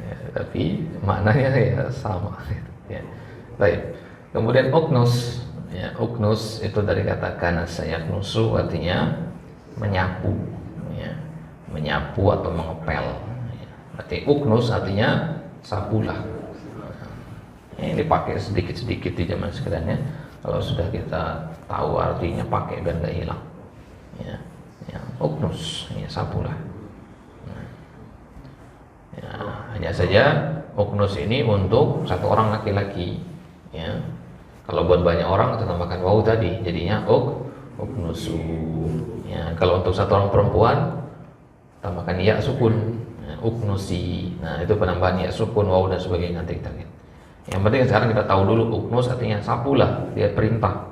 Ya, tapi maknanya ya sama, gitu, ya. Baik. Kemudian uknus, ya, uknus itu dari kata kanasa yaknusu, artinya menyapu, ya, menyapu atau mengepel, ya. Berarti uknus artinya sapulah. Ini dipakai sedikit-sedikit di zaman sekarang, ya. Kalau sudah kita tahu artinya pakai biar nggak hilang, ya. Ya, uknus, ya, sapulah. Ya, hanya saja uknus ini untuk satu orang laki-laki, ya. Kalau buat banyak orang kita tambahkan waw tadi, jadinya uknusu. Ya, kalau untuk satu orang perempuan tambahkan ya sukun, ya, uknusi. Nah, itu penambahan ya sukun, waw dan sebagainya nanti kita lihat. Yang penting sekarang kita tahu dulu uknus artinya sapulah, dia perintah.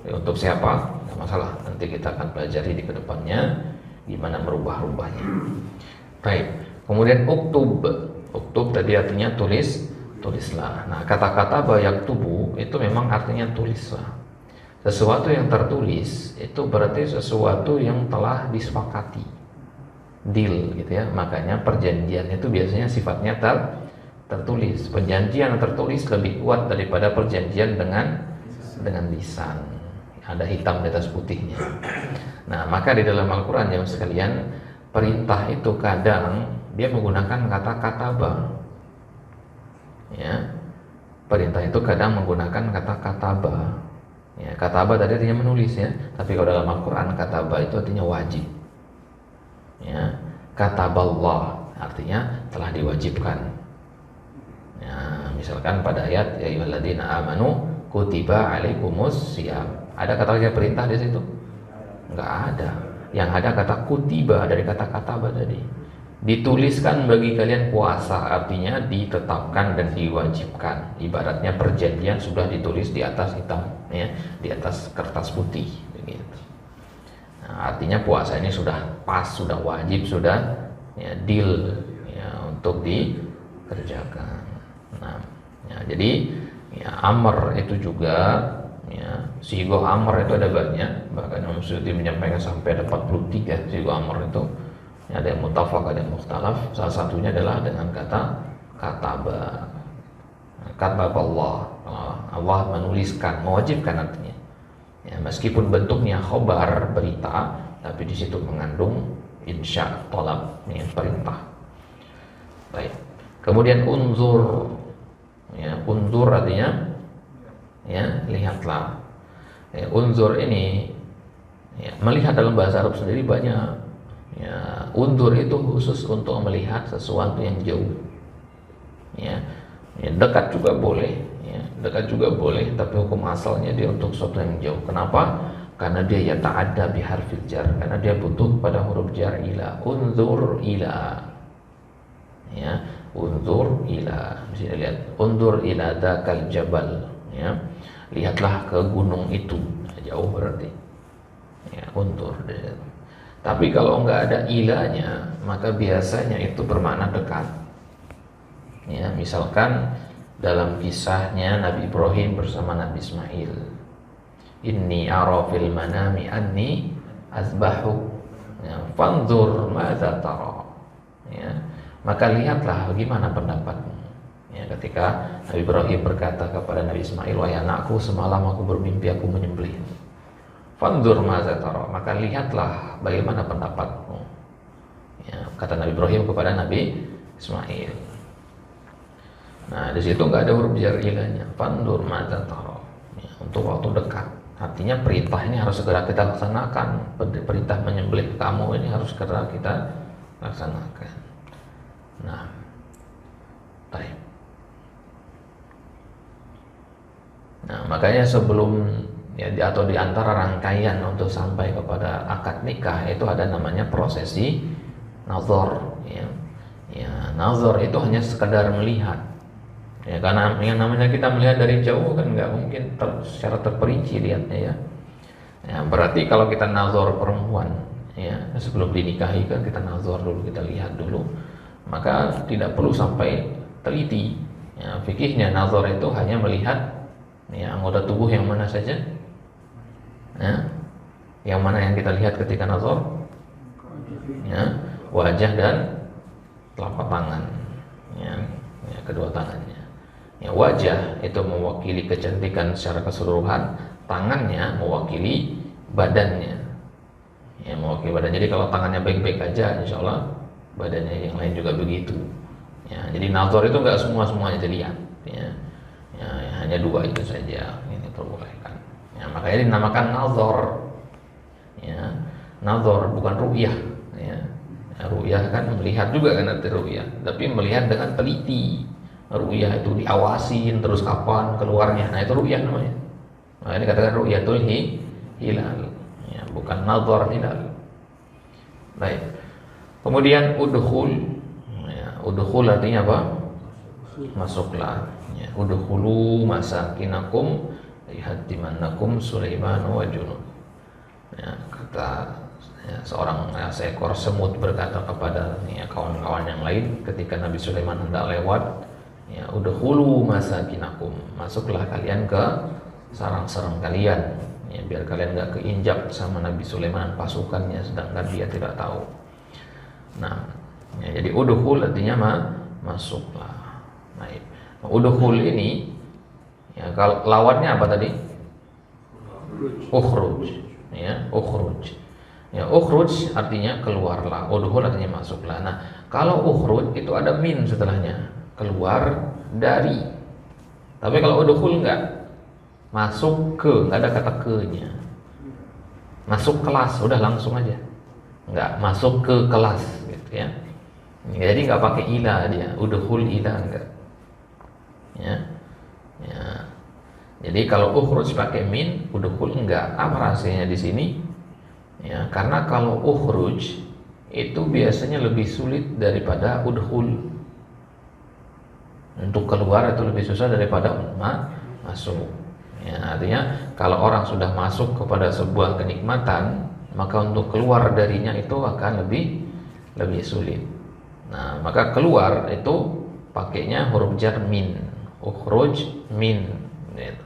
Ya, untuk siapa? Tidak masalah. Nanti kita akan pelajari di kedepannya gimana merubah-rubahnya. Baik. Kemudian uktub. Uktub tadi artinya tulislah. Nah, kata-kata bayak tubuh itu memang artinya tulislah. Sesuatu yang tertulis itu berarti sesuatu yang telah disepakati, deal gitu ya. Makanya perjanjian itu biasanya sifatnya tertulis. Perjanjian yang tertulis lebih kuat daripada perjanjian dengan lisan. Ada hitam di atas putihnya. Nah, maka di dalam Al-Quran jemaah sekalian, perintah itu kadang dia menggunakan kata kataba. Ya, perintah itu kadang menggunakan kata kataba. Ya, kataba tadi artinya menulis ya, tapi kalau dalam Al-Quran kataba itu artinya wajib. Ya, kataballah artinya telah diwajibkan. Ya, misalkan pada ayat ya ayyuhalladzina amanu kutiba alaikumus syiyam. Ada kata perintah di situ? Enggak ada. Yang ada kata kutiba dari kata kataba tadi. Dituliskan bagi kalian puasa, artinya ditetapkan dan diwajibkan. Ibaratnya perjanjian sudah ditulis di atas hitam, ya, di atas kertas putih, begitu. Nah, artinya puasa ini sudah pas, sudah wajib, sudah ya, deal ya, untuk dikerjakan. Nah, ya, jadi ya, amr itu juga, ya, sigoh amr itu ada banyak. Bahkan Imam Suyuti menyampaikan sampai ada 43 sigoh amr itu. Ada yang mutafaq, ada yang mukhtalaf. Salah satunya adalah dengan kata kataba. Kataballah, Allah menuliskan, mewajibkan artinya. Ya, meskipun bentuknya khobar, berita, tapi di situ mengandung insya, tolab, ya, perintah. Baik. Kemudian unzur. Ya, unzur artinya ya, lihatlah. Ya, unzur ini ya, melihat dalam bahasa Arab sendiri banyak. Ya, unzur itu khusus untuk melihat sesuatu yang jauh. Ya, ya, dekat juga boleh, ya, dekat juga boleh, tapi hukum asalnya dia untuk sesuatu yang jauh. Kenapa? Karena dia ya ta'adda biharfil jar, karena dia butuh pada huruf jar ila. Unzur ila. Ya, unzur ila. Bisa lihat, unzur ila dzakal jabal, ya. Lihatlah ke gunung itu. Jauh berarti. Ya, unzur. Tapi kalau nggak ada ilahnya, maka biasanya itu bermakna dekat. Ya, misalkan dalam kisahnya Nabi Ibrahim bersama Nabi Ismail, inni ara fil manami anni azbahu, ya, fanzur madza tara. Ya, maka lihatlah bagaimana pendapatmu. Ya, ketika Nabi Ibrahim berkata kepada Nabi Ismail, wahai anakku, semalam aku bermimpi aku menyembelih. Fanzur madza tara, maka lihatlah bagaimana pendapatmu. Ya, kata Nabi Ibrahim kepada Nabi Ismail. Nah, di situ nggak ada huruf jar ilahnya. Fanzur madza tara. Ya, untuk waktu dekat. Artinya perintah ini harus segera kita laksanakan. Perintah menyembelih kamu ini harus segera kita laksanakan. Nah, baik. Nah, makanya sebelum ya, atau di antara rangkaian untuk sampai kepada akad nikah itu ada namanya prosesi nazar. Ya, ya, nazar itu hanya sekedar melihat. Ya, karena yang namanya kita melihat dari jauh kan nggak mungkin secara terperinci lihatnya ya. Ya, berarti kalau kita nazar perempuan, ya, sebelum dinikahi kan kita nazar dulu, kita lihat dulu, maka tidak perlu sampai teliti. Ya, fikihnya nazar itu hanya melihat ya, anggota tubuh yang mana saja. Ya, yang mana yang kita lihat ketika nazar? Ya, wajah dan telapak tangan. Ya, ya, kedua tangannya. Ya, wajah itu mewakili kecantikan secara keseluruhan, tangannya mewakili badannya. Ya, mewakili badan. Jadi kalau tangannya baik-baik aja, insya Allah badannya yang lain juga begitu. Ya, jadi nazar itu nggak semuanya dilihat. Ya, ya, hanya dua itu saja ini perbolehkan. Ya, makanya dinamakan nazar. Ya, nazar bukan ru'yah. Ya, ru'yah kan melihat juga kan arti ru'yah, tapi melihat dengan teliti. Ru'yah itu diawasin terus kapan keluarnya. Nah, itu ru'yah namanya. Nah, ini katakan ru'yatul hilal, ya, bukan nazar hilal. Baik. Kemudian udkhul, ya, udkhul artinya apa? Masuklah. Ya, udkhulu masakinakum lihatimannakum Sulaiman wa junud. Ya, kata seekor semut berkata kepada kawan-kawan yang lain ketika Nabi Sulaiman hendak lewat, ya, udkhulu masakinakum, masuklah kalian ke sarang-sarang kalian, ya, biar kalian nggak keinjak sama Nabi Sulaiman dan pasukannya sedangkan dia tidak tahu. Nah, ya, jadi udkhul artinya masuklah. Nah, udkhul ini, ya, kalau lawannya apa tadi? Ukhruj, ya, ukhruj. Ya, ukhruj artinya keluarlah, udkhul artinya masuklah. Nah, kalau ukhruj itu ada min setelahnya, keluar dari. Tapi kalau udkhul enggak, masuk ke, enggak ada kata ke-nya. Masuk kelas, udah langsung aja. Enggak, masuk ke kelas gitu ya. Jadi enggak pakai ila dia, udkhul ila enggak. Ya. Ya. Jadi kalau ukhruj pakai min, udkhul enggak. Apa rahasianya di sini? Ya, karena kalau ukhruj itu biasanya lebih sulit daripada udkhul. Untuk keluar itu lebih susah daripada masuk. Ya, artinya kalau orang sudah masuk kepada sebuah kenikmatan, maka untuk keluar darinya itu akan lebih sulit. Nah, maka keluar itu pakainya huruf jar min, ukhruj min, gitu.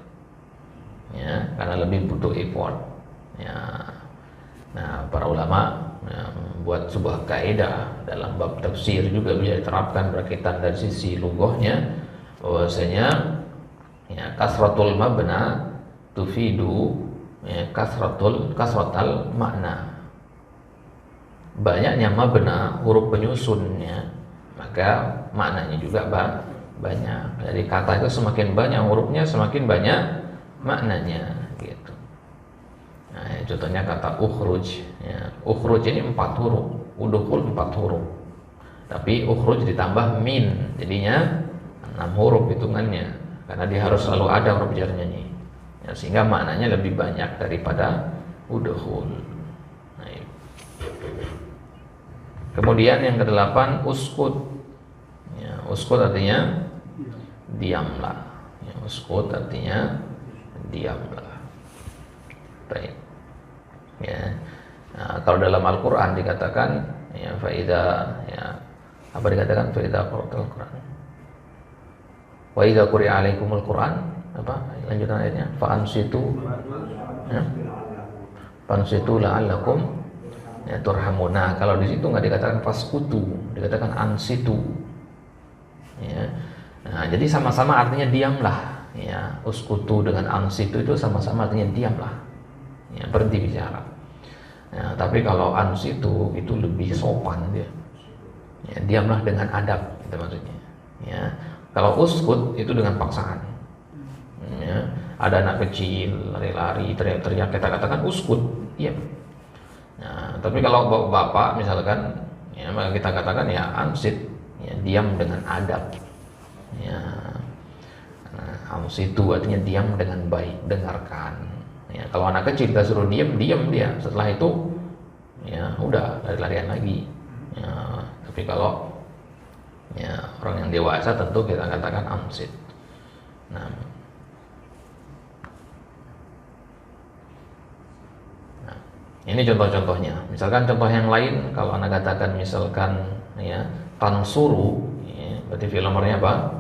Ya, karena lebih butuh effort. Ya. Nah, para ulama, ya, membuat sebuah kaidah dalam bab tafsir juga bisa diterapkan berkaitan dari sisi lughahnya, bahwasanya, ya, kasratul mabna tufidu, ya, kasratal makna. Banyaknya mabna, huruf penyusunnya, maka maknanya juga banyak. Jadi kata itu semakin banyak hurufnya, semakin banyak maknanya, gitu. Nah, contohnya kata ukhruj, ya. Ukhruj ini 4 huruf, udkhul 4 huruf. Tapi ukhruj ditambah min, jadinya 6 huruf hitungannya. Karena dia harus selalu ada huruf jarnya nih. Ya, sehingga maknanya lebih banyak daripada udkhul. Nah, kemudian yang ke-8 uskut. Ya, uskut artinya diamlah. Ya, uskut artinya diamlah. Baik. Ya. Nah, kalau dalam Al-Qur'an dikatakan, ya, faida, ya, apa dikatakan faida qara'al Qur'an. Wa idza quri'a 'alaikumul Qur'an, apa lanjutan ayatnya? Fa ansitu, ya. Fa ansitu la'allakum, ya, turhamun. Nah, kalau di situ enggak dikatakan faskutu, dikatakan ansitu. Ya. Nah, jadi sama-sama artinya diamlah. Ya, uskutu dengan ansitu itu sama-sama artinya diamlah. Ya, berhenti bicara. Ya, tapi kalau ansitu itu lebih sopan dia. Ya, diamlah dengan adab, itu maksudnya. Ya, kalau uskut itu dengan paksaan. Ya, ada anak kecil lari-lari, teriak-teriak, kita katakan uskut, diam. Nah, tapi kalau bapak misalkan, ya, maka kita katakan ya ansit, ya, diam dengan adab. Ya, ansitu artinya diam dengan baik, dengarkan. Ya, kalau anak kecil kita suruh diam dia. Setelah itu, ya udah lari-larian lagi. Ya, tapi kalau, ya, orang yang dewasa tentu kita katakan ansit. Nah, ini contoh-contohnya. Misalkan contoh yang lain, kalau anak katakan misalkan, ya, tansuru, ya, berarti fi'il amrnya apa?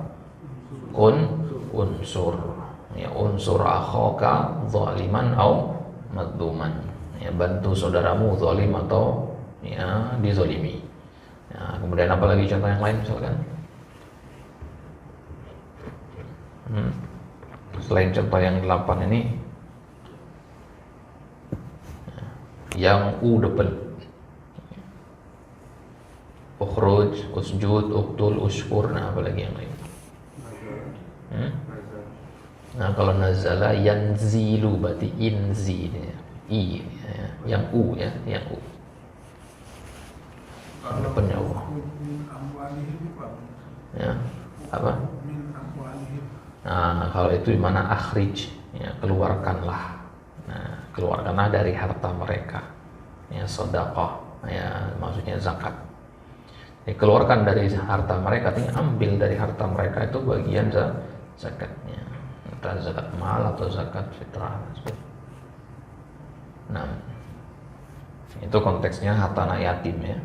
Unsur. Ya, unsur akhaka zaliman au madzuman. Ya, bantu saudaramu zalim atau, ya, dizalimi. Ya, kemudian apa lagi contoh yang lain misalkan? Selain contoh yang 8 ini, yang depan, ukhruj, usjud, uktul, ushkur. Nah, apa lagi yang lain? Nah, kalau nazala yanzilu berarti inzi, ya. I, ya. Yang u, ya, yang u. Depannya u. Ya, apa? Nah, kalau itu di mana akhrij, ya keluarkanlah. Nah, keluarkanlah dari harta mereka, ya sedekah, ya maksudnya zakat. Keluarkan dari harta mereka, artinya ambil dari harta mereka itu bagian zakatnya, entah zakat mal atau zakat fitrah. Nah, itu konteksnya harta anak yatim ya,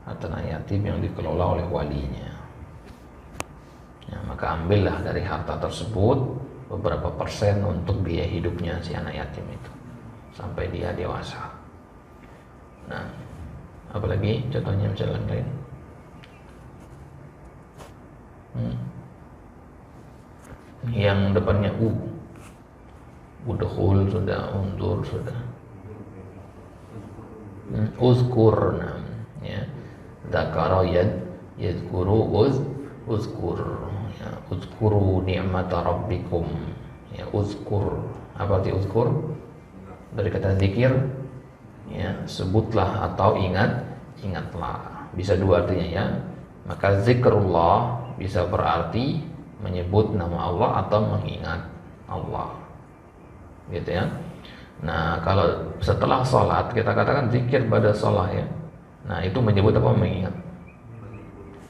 harta anak yatim yang dikelola oleh walinya. Ya, maka ambillah dari harta tersebut beberapa persen untuk biaya hidupnya si anak yatim itu sampai dia dewasa. Nah, apalagi contohnya misalnya lain. Yang depannya udkhul sudah, undur sudah. Uzkur, ya. Dzakara yadhkuru uzkur, ya. Uzkuru ni'mata rabbikum, ya. Uzkur, apa arti uzkur? Dari kata zikir, ya, sebutlah atau ingatlah. Bisa dua artinya ya. Maka zikrullah bisa berarti menyebut nama Allah atau mengingat Allah, gitu ya. Nah, kalau setelah sholat kita katakan zikir pada sholat ya. Nah, itu menyebut apa mengingat?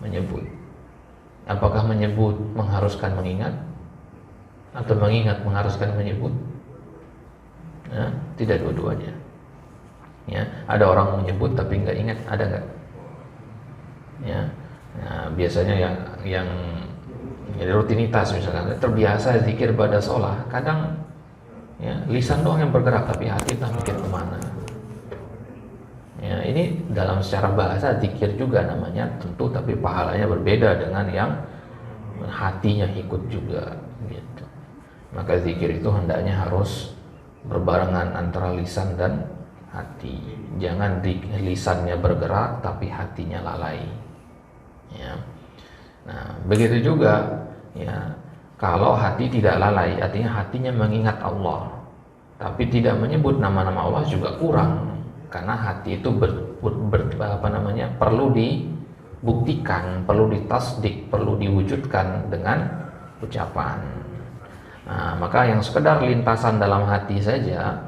Menyebut. Apakah menyebut mengharuskan mengingat atau mengingat mengharuskan menyebut? Ya, tidak dua-duanya. Ya, ada orang menyebut tapi nggak ingat, ada nggak? Ya, nah, biasanya yang jadi rutinitas misalkan terbiasa zikir pada sholat, kadang ya lisan doang yang bergerak tapi hati tak mikir kemana. Ya, ini dalam secara bahasa zikir juga namanya tentu, tapi pahalanya berbeda dengan yang hatinya ikut juga gitu. Maka zikir itu hendaknya harus berbarengan antara lisan dan hati. Jangan lisannya bergerak tapi hatinya lalai. Ya. Nah, begitu juga ya, kalau hati tidak lalai, artinya hatinya mengingat Allah tapi tidak menyebut nama-nama Allah juga kurang, karena hati itu perlu dibuktikan, perlu ditasdik, perlu diwujudkan dengan ucapan. Nah, maka yang sekedar lintasan dalam hati saja,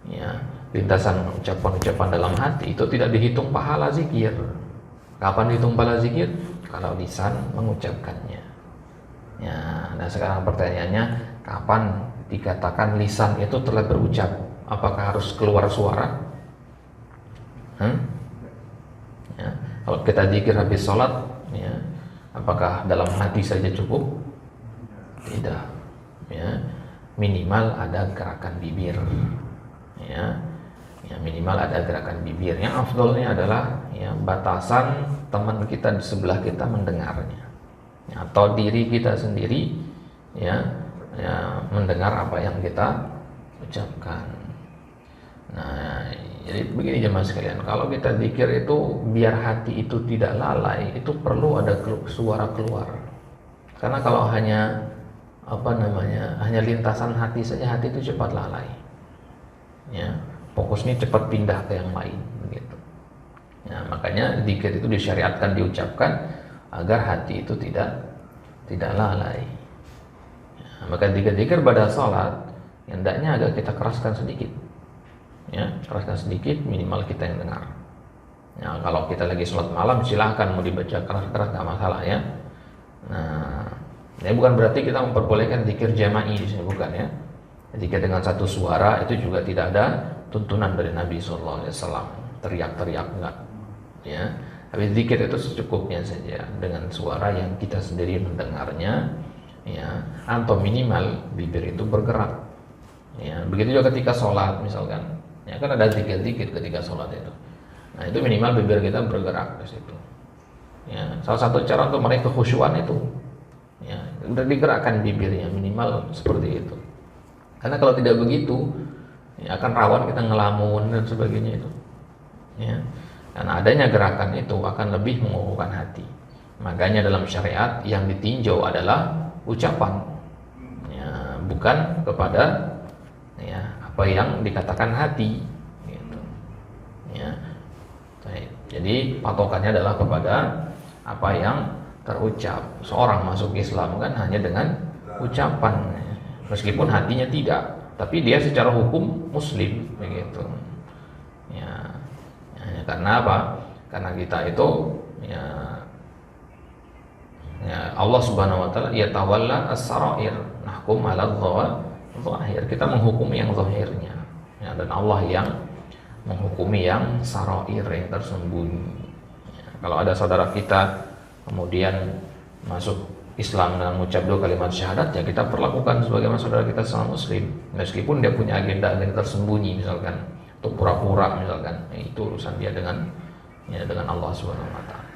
ya, lintasan ucapan-ucapan dalam hati itu tidak dihitung pahala zikir. Kapan dihitung pahala zikir? Kalau lisan mengucapkannya. Ya, nah sekarang pertanyaannya, kapan dikatakan lisan itu telah berucap? Apakah harus keluar suara? Ya, kalau kita zikir habis sholat, ya, apakah dalam hati saja cukup? Tidak. Ya, minimal ada gerakan bibir. Ya, minimal ada gerakan bibir. Yang afdolnya adalah ya, batasan teman kita di sebelah kita mendengarnya, ya, atau diri kita sendiri ya mendengar apa yang kita ucapkan. Nah, jadi begini jemaah sekalian, kalau kita zikir itu biar hati itu tidak lalai, itu perlu ada suara keluar. Karena kalau hanya hanya lintasan hati saja, hati itu cepat lalai. Ya, fokusnya cepat pindah ke yang lain begitu. Nah, makanya zikir itu disyariatkan diucapkan agar hati itu tidak lalai. Nah, maka zikir pada sholat hendaknya agak kita keraskan sedikit. Ya, keraskan sedikit, minimal kita yang dengar. Nah, kalau kita lagi sholat malam silahkan mau dibaca keras-keras nggak masalah ya. Nah, ini bukan berarti kita memperbolehkan zikir jama'i di sini, bukan ya. Zikir dengan satu suara itu juga tidak ada tuntunan dari Nabi SAW. Teriak-teriak enggak. Ya, tapi zikir itu secukupnya saja dengan suara yang kita sendiri mendengarnya, ya, atau minimal bibir itu bergerak. Ya, begitu juga ketika sholat misalkan, ya kan ada zikir-zikir ketika sholat itu. Nah, itu minimal bibir kita bergerak di situ. Ya, salah satu cara untuk meraih kekhusyuan itu, ya, digerakkan bibirnya minimal seperti itu. Karena kalau tidak begitu, ya, akan rawan kita ngelamun dan sebagainya itu. Ya. Karena adanya gerakan itu akan lebih mengukuhkan hati. Makanya dalam syariat yang ditinjau adalah ucapan, ya, bukan kepada ya, apa yang dikatakan hati. Gitu. Ya. Jadi patokannya adalah kepada apa yang terucap. Seorang masuk Islam kan hanya dengan ucapan. meskipun hatinya tidak, tapi dia secara hukum muslim begitu. Ya, karena apa? Karena kita itu ya Allah Subhanahu wa taala yatawalla as-sarair, nahkum 'ala dhahir. Kita menghukumi yang zahirnya. Ya, dan Allah yang menghukumi yang sarair, yang tersembunyi. Ya, kalau ada saudara kita kemudian masuk Islam dengan mengucap 2 kalimat syahadat, ya kita perlakukan sebagaimana saudara kita sama muslim, meskipun dia punya agenda-agenda tersembunyi misalkan, atau pura-pura misalkan, itu urusan dia dengan Allah Subhanahu wa taala.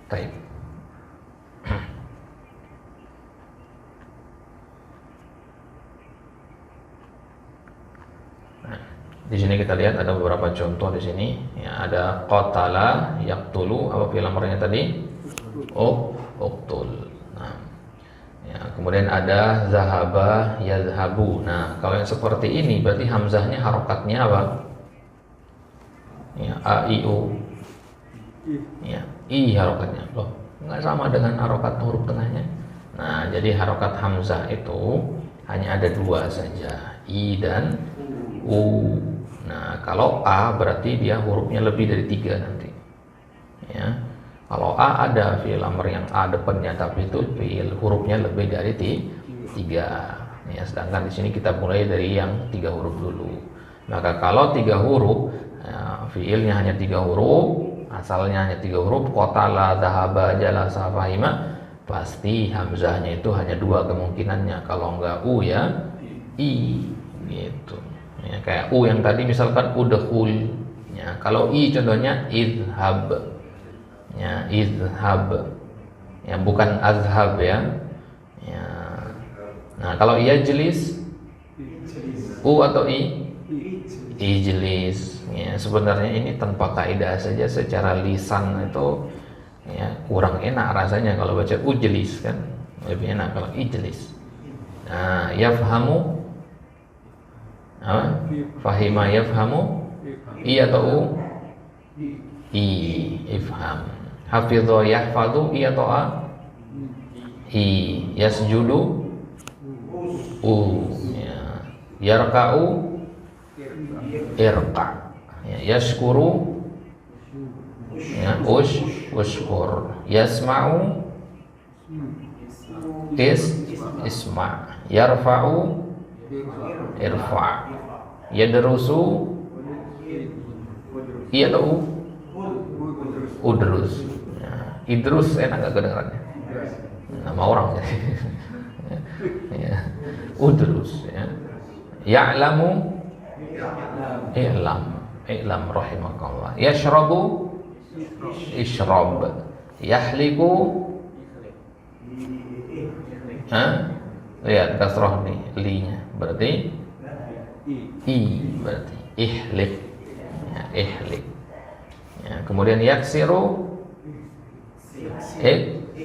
Baik. Nah, di sini kita lihat ada beberapa contoh di sini. Ya, ada qatala yaqtulu, apa fi'il amrnya tadi? Uqtul. Nah, ya, kemudian ada zahaba yazhabu. Nah, kalau yang seperti ini berarti hamzahnya harokatnya apa? Ya, a i u. Ya, i harokatnya. Loh, nggak sama dengan harokat huruf tengahnya. Nah, jadi harokat hamzah itu hanya ada 2 saja, i dan u. Nah, kalau a berarti dia hurufnya lebih dari 3 nanti. Ya. Kalau a ada fi'il amr yang a depannya, tapi itu fi'il hurufnya lebih dari 3. Ya, sedangkan di sini kita mulai dari yang 3 huruf dulu. Maka kalau 3 huruf, ya, fi'ilnya hanya 3 huruf, asalnya hanya 3 huruf, qatala, dhahaba, jalasa, fahima, pasti hamzahnya itu hanya 2 kemungkinannya. Kalau enggak u ya i gitu. Ya, kayak u yang tadi misalkan udkhul. Ya, kalau i contohnya idhab. Ya, idhab. Ya, bukan azhab ya. Ya. Nah, kalau yajlis, u atau i? Ijlis. Ya, sebenarnya ini tanpa kaidah saja secara lisan itu ya kurang enak rasanya kalau baca ujlis kan. Lebih enak kalau ijlis. Nah, yafhamu apa? Fahima yafhamu, i atau u? I, ifham. Hafidho yahfadhu, i atau a? I. Yasjudu, u. Ya. Yarka'u, irqa'. Ya. Yashkuru, ya. Ushkur. Yasma'u, isma'. Yarfa'u, irfa'. Yadrusu, i atau u? Udrus. Ya. Idrus enak gak kedengarannya? Nama orang ya. Ya. Udrus ya. Ya'lamu, i'lam rahimakallah. Yashrabu, ishrab. Yahliku, lihat kasrah nih, li-nya berarti i, berarti ihlik. Ya, ihlik. Ya, kemudian yaksiru,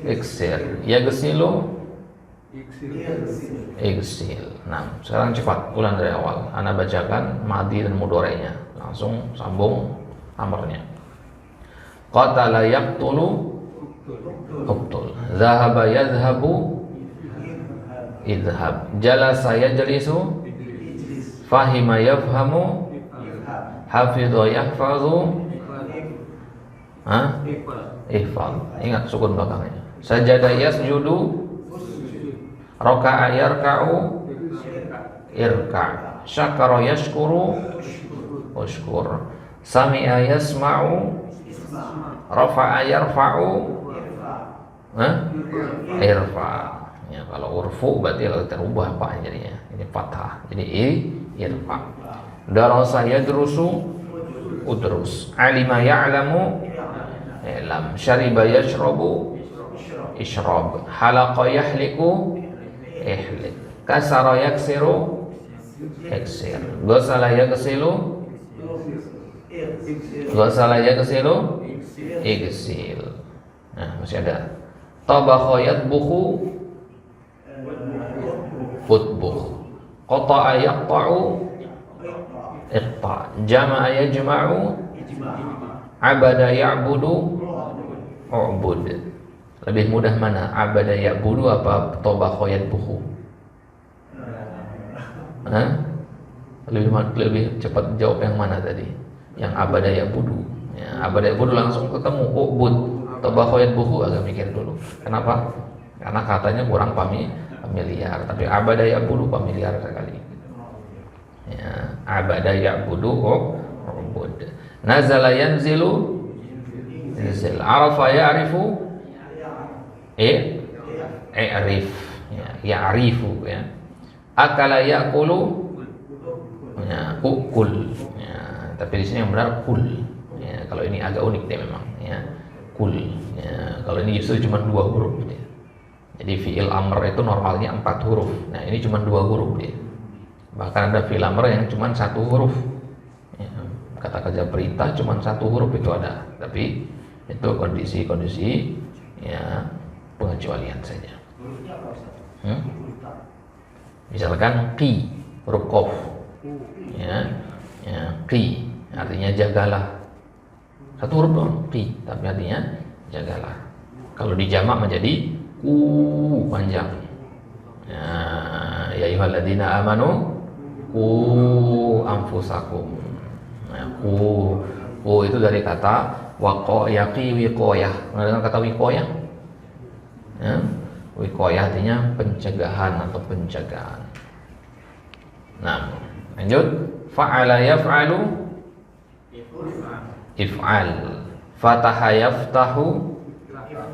iksir. Yagsilu, iksil. Nah, sekarang cepat ulang dari awal. Ana bacakan madhi dan mudhari'nya, langsung sambung amarnya. Qatala yaqtulu, uqtul. Zahaba yazhabu, idhab. Jalasa yajlisu, fahima yafhamu, hafidha yahfazu, ihfaz. Ingat sukun belakangnya. Sajada yasjudu, raka'a yarka'u, irka'. Syakara yashkuru, ushkur. Sami'a yasma'u, rafa'a yarfa'u, irfa'. Ya, kalau urfu berarti kalau terubah apa jadinya? Ini fathah. Jadi irfa'. Darasa yadrusu, udrus. Alima ya'lamu, i'lam. Syariba yashrabu, ishrab. Halaqa yahliku, ihlik. Kasara yaksiru, iksir. Ghasala yaghsilu, igsil. Nah, masih ada. Tabakha yatbukhu, utbukh. Qata'a yaqta'u, iqta'. Jama'a yajma'u, abada ya'budu, u'bud. Lebih mudah mana? Abada ya'budu apa tabakha yatbukhu? Hah? Lebih cepat jawab yang mana tadi? Yang abada ya budu. Ya, abada ya budu langsung ketemu ubud. Tabakhoyat buhu agak mikir dulu. Kenapa? Karena katanya kurang familiar. Tapi abada ya budu familiar sekali. Ya, abada ya budu ubud. Nazala yanzilu yanzil. Arafa ya'rifu i'rif. Ya, ya'rifu ya. Akala ya'kulu ya, ukul ya, tapi di sini yang benar kul ya, kalau ini agak unik deh memang ya, kul ya, kalau ini justru cuma 2 huruf ya. Jadi fi'il amr itu normalnya 4 huruf, nah ini cuma 2 huruf ya. Bahkan ada fi'il amr yang cuma 1 huruf ya. Kata kerja perintah cuma 1 huruf itu ada, tapi itu kondisi-kondisi ya pengecualian saja. Misalkan qi huruf qaf ya, qi artinya jagalah, 1 huruf doang qi, tapi artinya jagalah. Kalau dijamak menjadi panjang ya ayyuhalladzina amanu qu anfusakum. Qu itu dari kata waqaya wiqayah. Dengan kata wiqayah ya, wiqayah artinya pencegahan atau penjagaan. Nah, lanjut. Fa'ala yaf'alu if'al. Fataha yaftahu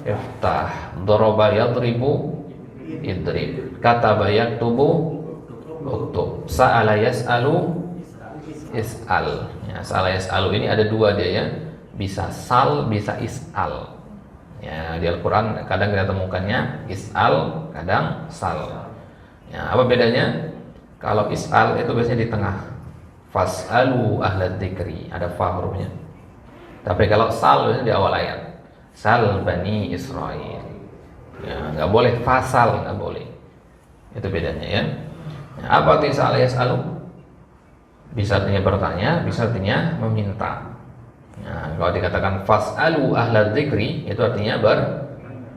iftah. Daraba yadribu idrib. Kataba yaktubu uktub. Sa'ala yas'alu is'al. Ya, sa'ala yas'alu ini ada 2 dia ya. Bisa sal, bisa is'al. Ya, di Al-Qur'an kadang kita temukannya is'al, kadang sal. Ya, apa bedanya? Kalau is'al itu biasanya di tengah. Fas'alu ahlad dzikri, ada fa hurufnya. Tapi kalau sal biasanya di awal ayat. Sal bani Israil. Ya, enggak boleh fasal, enggak boleh. Itu bedanya ya. Ya, apa artinya sa'ala yas'alu? Bisa artinya bertanya, bisa artinya meminta. Nah, kalau dikatakan fas'alu ahlad dzikri itu artinya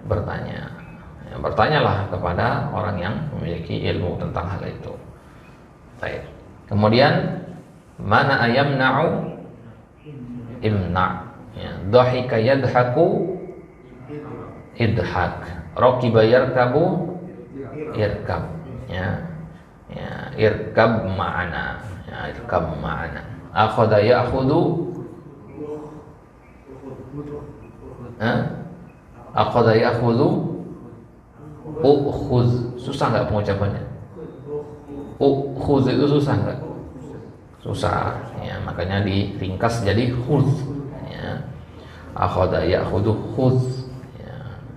bertanya. Ya, bertanyalah kepada orang yang memiliki ilmu tentang hal itu. Baik. Kemudian mana ayamna'u imna. Ya, dhahika yadhaku idhak. Raqiba yarkabu irkab. Ya. Ya, irkab ma'ana. Ya, irkab ma'ana. Akhadha ya'khudhu akhadha ya'khudhu ukhudh. Susah enggak pengucapannya? Khudh itu susah enggak? Susah ya, makanya diringkas jadi khudh ya. Akhadha ya'khudhu khudh ya.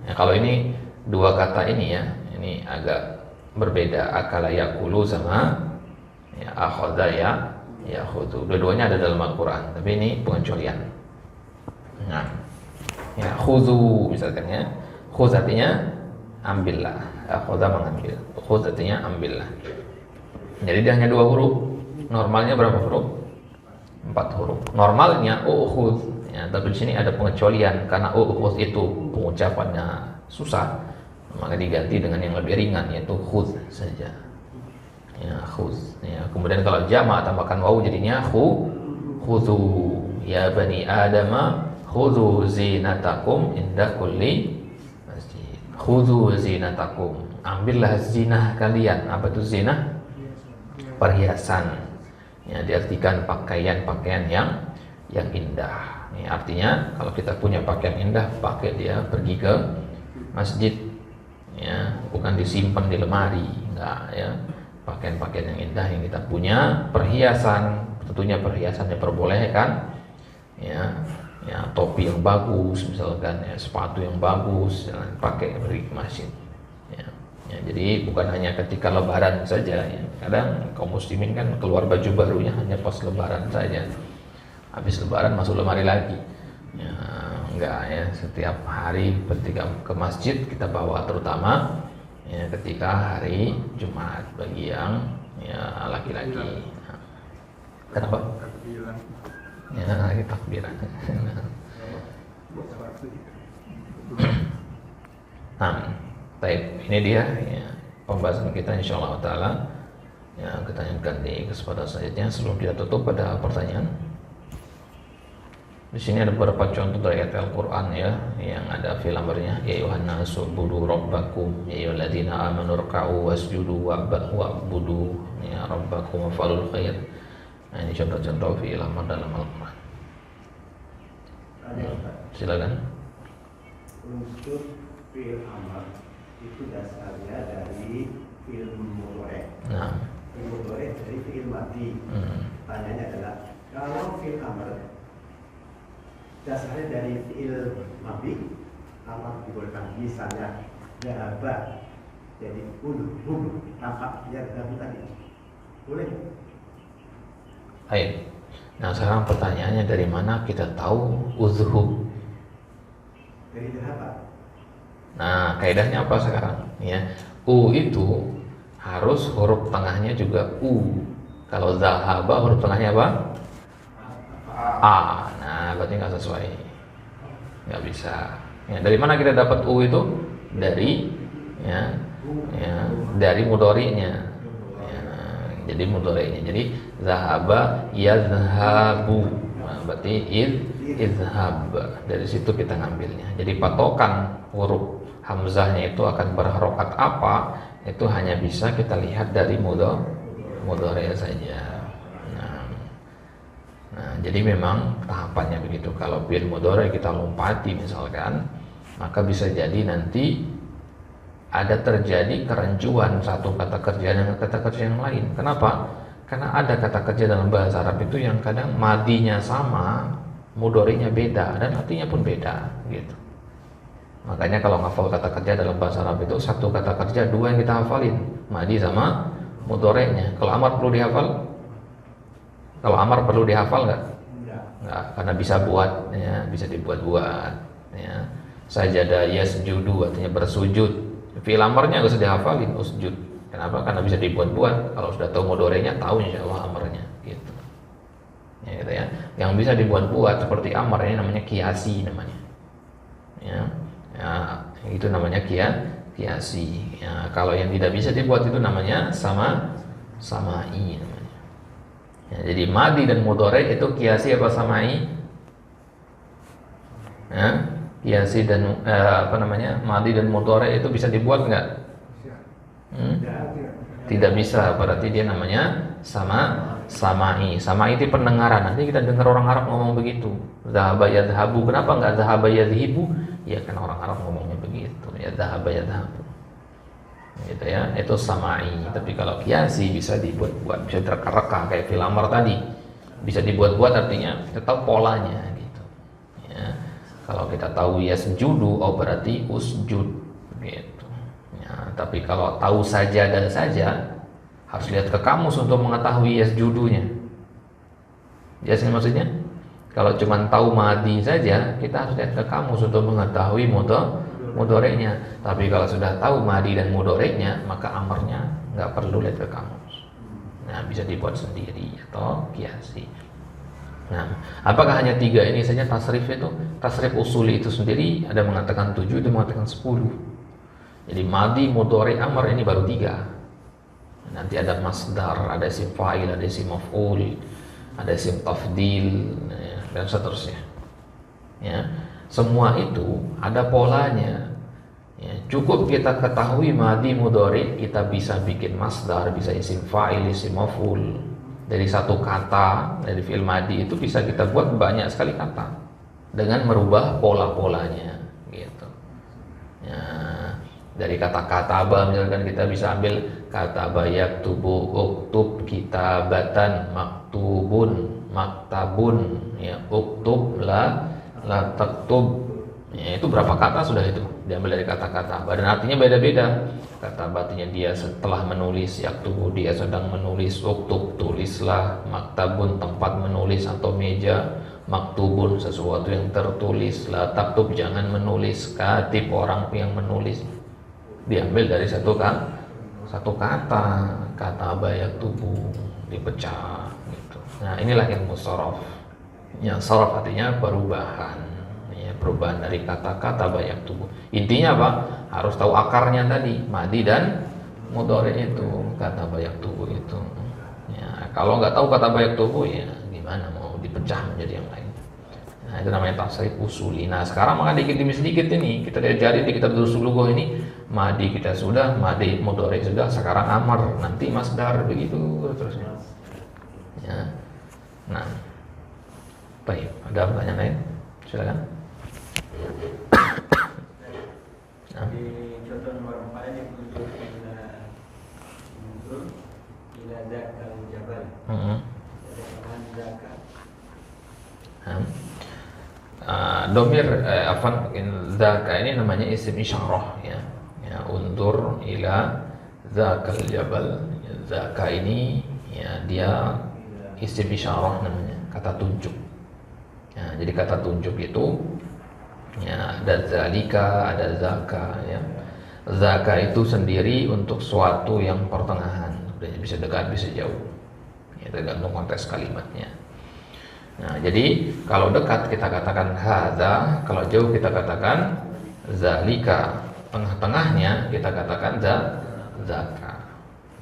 Ya, kalau ini 2 kata ini ya, ini agak berbeda. Akala ya'kulu sama ya, akhadha ya'khudhu. Dua-duanya ada dalam Al-Qur'an, tapi ini pengecualian. Nah, ya khudhu misalkan ya. Khudh artinya ambillah. Akhadha mengambil. Khudh artinya ambillah. Jadi dia hanya 2 huruf. Normalnya berapa huruf? 4 huruf. Normalnya ukhudh ya, tapi di sini ada pengecualian karena ukhudh itu pengucapannya susah, maka diganti dengan yang lebih ringan yaitu khudh saja. Ya, khudh. Ya, kemudian kalau jamak tambahkan waw jadinya khudhu ya bani adama khudhu zinatakum inda kulli masjid. Khudhu zinatakum. Ambillah zinah kalian. Apa itu zinah? Perhiasan ya, diartikan pakaian-pakaian yang indah. Ini artinya kalau kita punya pakaian indah, pakai dia pergi ke masjid ya, bukan disimpan di lemari, enggak ya. Pakaian-pakaian yang indah yang kita punya, perhiasan, tentunya perhiasan diperbolehkan ya. Ya, topi yang bagus misalkan ya, sepatu yang bagus jangan pakai pergi ke masjid. Ya, jadi bukan hanya ketika lebaran saja ya. Kadang kaum muslimin kan keluar baju barunya hanya pas lebaran saja. Habis lebaran masuk lemari lagi. Ya, enggak ya, setiap hari ketika ke masjid kita bawa, terutama ya, ketika hari Jumat bagi yang ya laki-laki. Nah, kenapa? Ya, lagi takbiran. Nah, baik, ini dia ya, pembahasan kita insyaallah taala Ya, kita lanjutkan di kesempatan selanjutnya. Sebelum kita tutup, pada pertanyaan. Di sini ada beberapa contoh dari ayat Al-Qur'an ya, yang ada filamernya. Ya ayuhan nasu budu rabbakum, ya ayyuhalladzina amanu ruk'u wasjudu wa'budu ya rabbakum waf'alul khair. Nah, ini contoh-contoh filamar dalam Al-Qur'an. Silakan. Unsur fi'il amr itu dasarnya dari fi'il mudhari'. Nah, Fi'il mudhari' dari fi'il madhi. Tanyanya adalah kalau fi'il amr dasarnya dari fi'il madhi, amr dibolehkan misalnya dhahaba jadi ulhum tanpa ya dhahabu tadi. Boleh? baik. Nah, sekarang pertanyaannya dari mana kita tahu uzhub? Dari dhahaba. Nah, kaidahnya apa sekarang? Ya, u itu harus huruf tengahnya juga u. Kalau zahaba huruf tengahnya apa? A. Nah, berarti nggak sesuai, nggak bisa. Ya, dari mana kita dapat u itu? Dari ya, dari mudhari'nya. Ya, jadi mudhari'nya. Jadi zahaba yadhhabu. Nah, berarti idhhab. Dari situ kita ngambilnya. Jadi patokan huruf hamzahnya itu akan berharokat apa? Itu hanya bisa kita lihat dari mudhari' saja. Nah, jadi memang tahapannya begitu. Kalau fi'il mudhari' kita lompati misalkan, maka bisa jadi nanti ada terjadi kerancuan satu kata kerja dengan kata kerja yang lain. Kenapa? Karena ada kata kerja dalam bahasa Arab itu yang kadang madinya sama, mudhari'nya beda dan artinya pun beda gitu. Makanya kalau ngafal kata kerja dalam bahasa Arab itu satu kata kerja dua yang kita hafalin, madi sama mudhari'nya. Kalau amar perlu dihafal? Kalau amar perlu dihafal nggak? Nggak, karena bisa buat, ya, bisa dibuat-buat. Ya. Sajada yasjudu artinya bersujud. Fi'il amarnya nggak usah dihafalin, usjud. Kenapa? Karena bisa dibuat-buat. Kalau sudah tahu mudhari'nya, tahu insya Allah amarnya. Gitu. Ya, gitu ya. Yang bisa dibuat-buat seperti amar ini namanya kiasi namanya. Ya, itu namanya kiasi. Ya, kalau yang tidak bisa dibuat itu namanya samai namanya. Ya, jadi madi dan mudhari' itu kiasi apa samai? Ya, kiasi dan madi dan mudhari' itu bisa dibuat nggak? Tidak bisa, berarti dia namanya samai. Samai itu pendengaran. Nanti kita dengar orang Arab ngomong begitu. Zahaba yadhhabu. Kenapa nggak zahaba yadhhibu? Ya kan orang Arab ngomongnya begitu. Ya zahaba yadhhabu. Gitu ya, itu samai. Tapi kalau kiasi bisa dibuat-buat, bisa terka-reka kayak fi'il amr tadi, bisa dibuat-buat artinya kita tahu polanya gitu ya. Kalau kita tahu yasjudu, oh berarti usjud gitu ya. Tapi kalau tahu saja dan saja harus lihat ke kamus untuk mengetahui yasjudunya. Biasanya maksudnya kalau cuma tahu madi saja kita harus lihat ke kamus untuk mengetahui mudhari'nya. Tapi kalau sudah tahu madi dan mudhari'nya, maka amarnya nggak perlu lihat ke kamus. Nah, bisa dibuat sendiri atau kiasi. Nah, apakah hanya 3 ini saja tasrif itu? Tasrif usuli itu sendiri ada mengatakan 7, ada mengatakan 10. Jadi madi, mudhari', amar ini baru 3. Nanti ada masdar, ada isim fa'il, ada isim maf'ul, ada isim tafdil, dan seterusnya. Ya. Semua itu ada polanya. Ya, cukup kita ketahui madi mudhari, kita bisa bikin masdar, bisa isim fa'il, isim maf'ul. Dari satu kata, dari fi'il madi itu bisa kita buat banyak sekali kata dengan merubah pola-polanya gitu. Ya, dari kata kataba misalkan kita bisa ambil kataba yaktubu, uktub, kitabatan, maktubun, maktabun, ya, uktub, la taktub. Ya, itu berapa kata sudah itu diambil dari kata-kata, dan artinya beda-beda. Kata artinya dia setelah menulis, yaktubu dia sedang menulis, uktub tulislah, maktabun tempat menulis atau meja, maktubun sesuatu yang tertulis, la taktub jangan menulis, katib orang yang menulis. Diambil dari satu kata, kata yaktubu dipecah gitu. Nah, inilah ilmu shorof. Yang shorof artinya perubahan, ya, perubahan dari kata-kata bayak tubuh. Intinya apa? Harus tahu akarnya tadi, madi dan mudhari itu, kata bayak tubuh itu. Ya, kalau nggak tahu kata bayak tubuh ya gimana mau dipecah menjadi yang lain. Nah, itu namanya tasrif usuli. Nah, sekarang maka dikit demi sedikit ini kita diajari di kitab Durusul Lughah ini, madi kita sudah, madi mudhari sudah, sekarang amar, nanti masdar, begitu terusnya. Ya. Nah, baik, ada pertanyaan lain? Silakan. Nah. Di contoh nomor 4 ini untuk ila zakal jabal. Ada zakat. Domir zaka ini namanya isim isyarah ya. Ya, undur ila zakal jabal. Zaka ini ya dia isim isyarah namanya, kata tunjuk. Ya, jadi kata tunjuk itu ya ada zalika, ada zaka ya. Zaka itu sendiri untuk suatu yang pertengahan, bisa dekat bisa jauh. Ya, tergantung konteks kalimatnya. Nah, jadi kalau dekat kita katakan hadza, kalau jauh kita katakan zalika, tengah-tengahnya kita katakan zaka.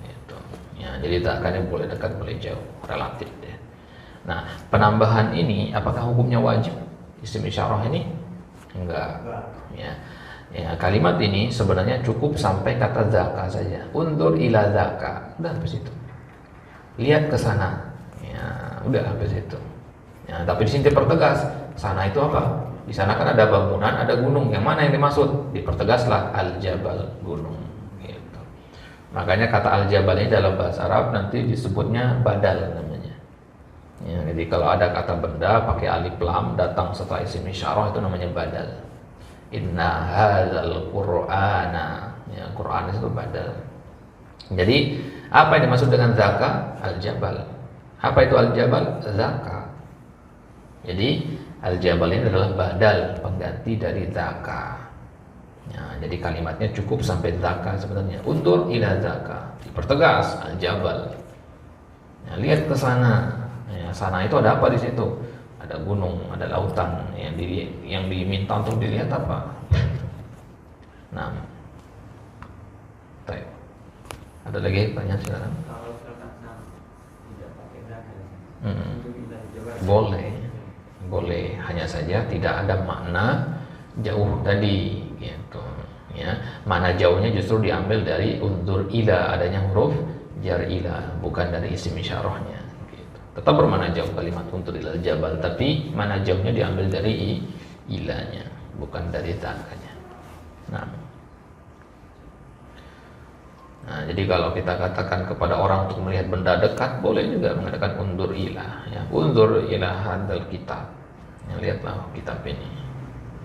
Gitu. Ya, jadi zakanya boleh dekat boleh jauh, relatif ya. Nah, penambahan ini apakah hukumnya wajib? Isim isyarah ini enggak. Ya. Ya, kalimat ini sebenarnya cukup sampai kata zaka saja. Undur ila zaka, udah sampai situ. Lihat ke sana. Ya, udah sampai situ. Ya, tapi di sini dipertegas, sana itu apa? Di sana kan ada bangunan, ada gunung. Yang mana yang dimaksud? Dipertegaslah al-jabal, gunung. Gitu. Makanya kata al-jabal ini dalam bahasa Arab nanti disebutnya badal namanya. Ya, jadi kalau ada kata benda pakai alif lam datang setelah isim isyarah itu namanya badal. Inna hadzal qur'ana. Ya, Quran itu badal. Jadi apa yang dimaksud dengan zaka? Al-jabal. Apa itu al-jabal? Zaka. Jadi al-jabal ini adalah badal, pengganti dari zaka. Ya, jadi kalimatnya cukup sampai zaka sebenarnya. Undur ila zaka, dipertegas al-jabal. Ya, lihat ke sana. Ya, sana itu ada apa di situ? Ada gunung, ada lautan. Yang diminta untuk dilihat apa? Nah, baik. Ada lagi pertanyaan silakan. Kalau misalkan tidak pakai zakat, boleh, hanya saja tidak ada makna jauh tadi gitu ya. Makna jauhnya justru diambil dari undur ila, adanya huruf jar ila, bukan dari isim isyarahnya gitu. Tetap bermakna jauh kalimat undur ila jabal, tapi makna jauhnya diambil dari ilanya, bukan dari zakanya. Nah, jadi kalau kita katakan kepada orang untuk melihat benda dekat, boleh juga mengatakan undur ila ya. Undur ila hadzal kitab. Ya, lihatlah kitab ini.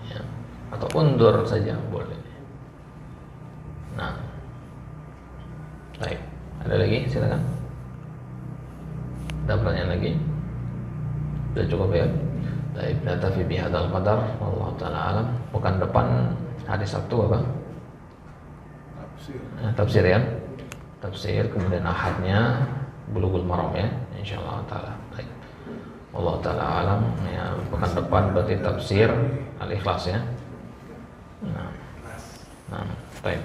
Ya. Atau undur saja boleh. Nah. Baik. Ada lagi? Silakan. Ada pertanyaan lagi? Sudah cukup ya? Baik, natafi bihadzal qadar. Wallahu taala alam. Pekan depan hari Sabtu apa? Tafsir ya, tafsir, kemudian ahadnya Bulughul Maram ya, insyaallah taala. Baik. Allah taala alam ya, pekan depan berarti tafsir Al-Ikhlas ya. Baik.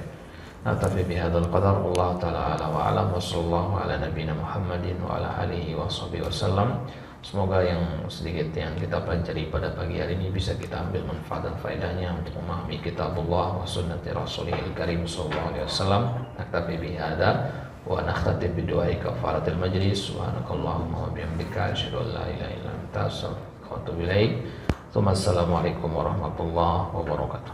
Natafi bihadzal qadar. Allah taala ala wa alam wa sallallahu ala nabiyina Muhammadin wa ala alihi wa sahbihi wasallam. Semoga yang sedikit yang kita pelajari pada pagi hari ini bisa kita ambil manfaat dan faedahnya untuk memahami kitabullah wa sunnati rasulihil karim sallallahu alaihi wasallam. Naktafi bihadza wa nakhtatim bidu'ai kafaratil majlis. Subhanakallahumma wa bihamdika asyhadu an la ilaha illa anta astaghfiruka wa atubu ilaik. Assalamualaikum warahmatullahi wabarakatuh.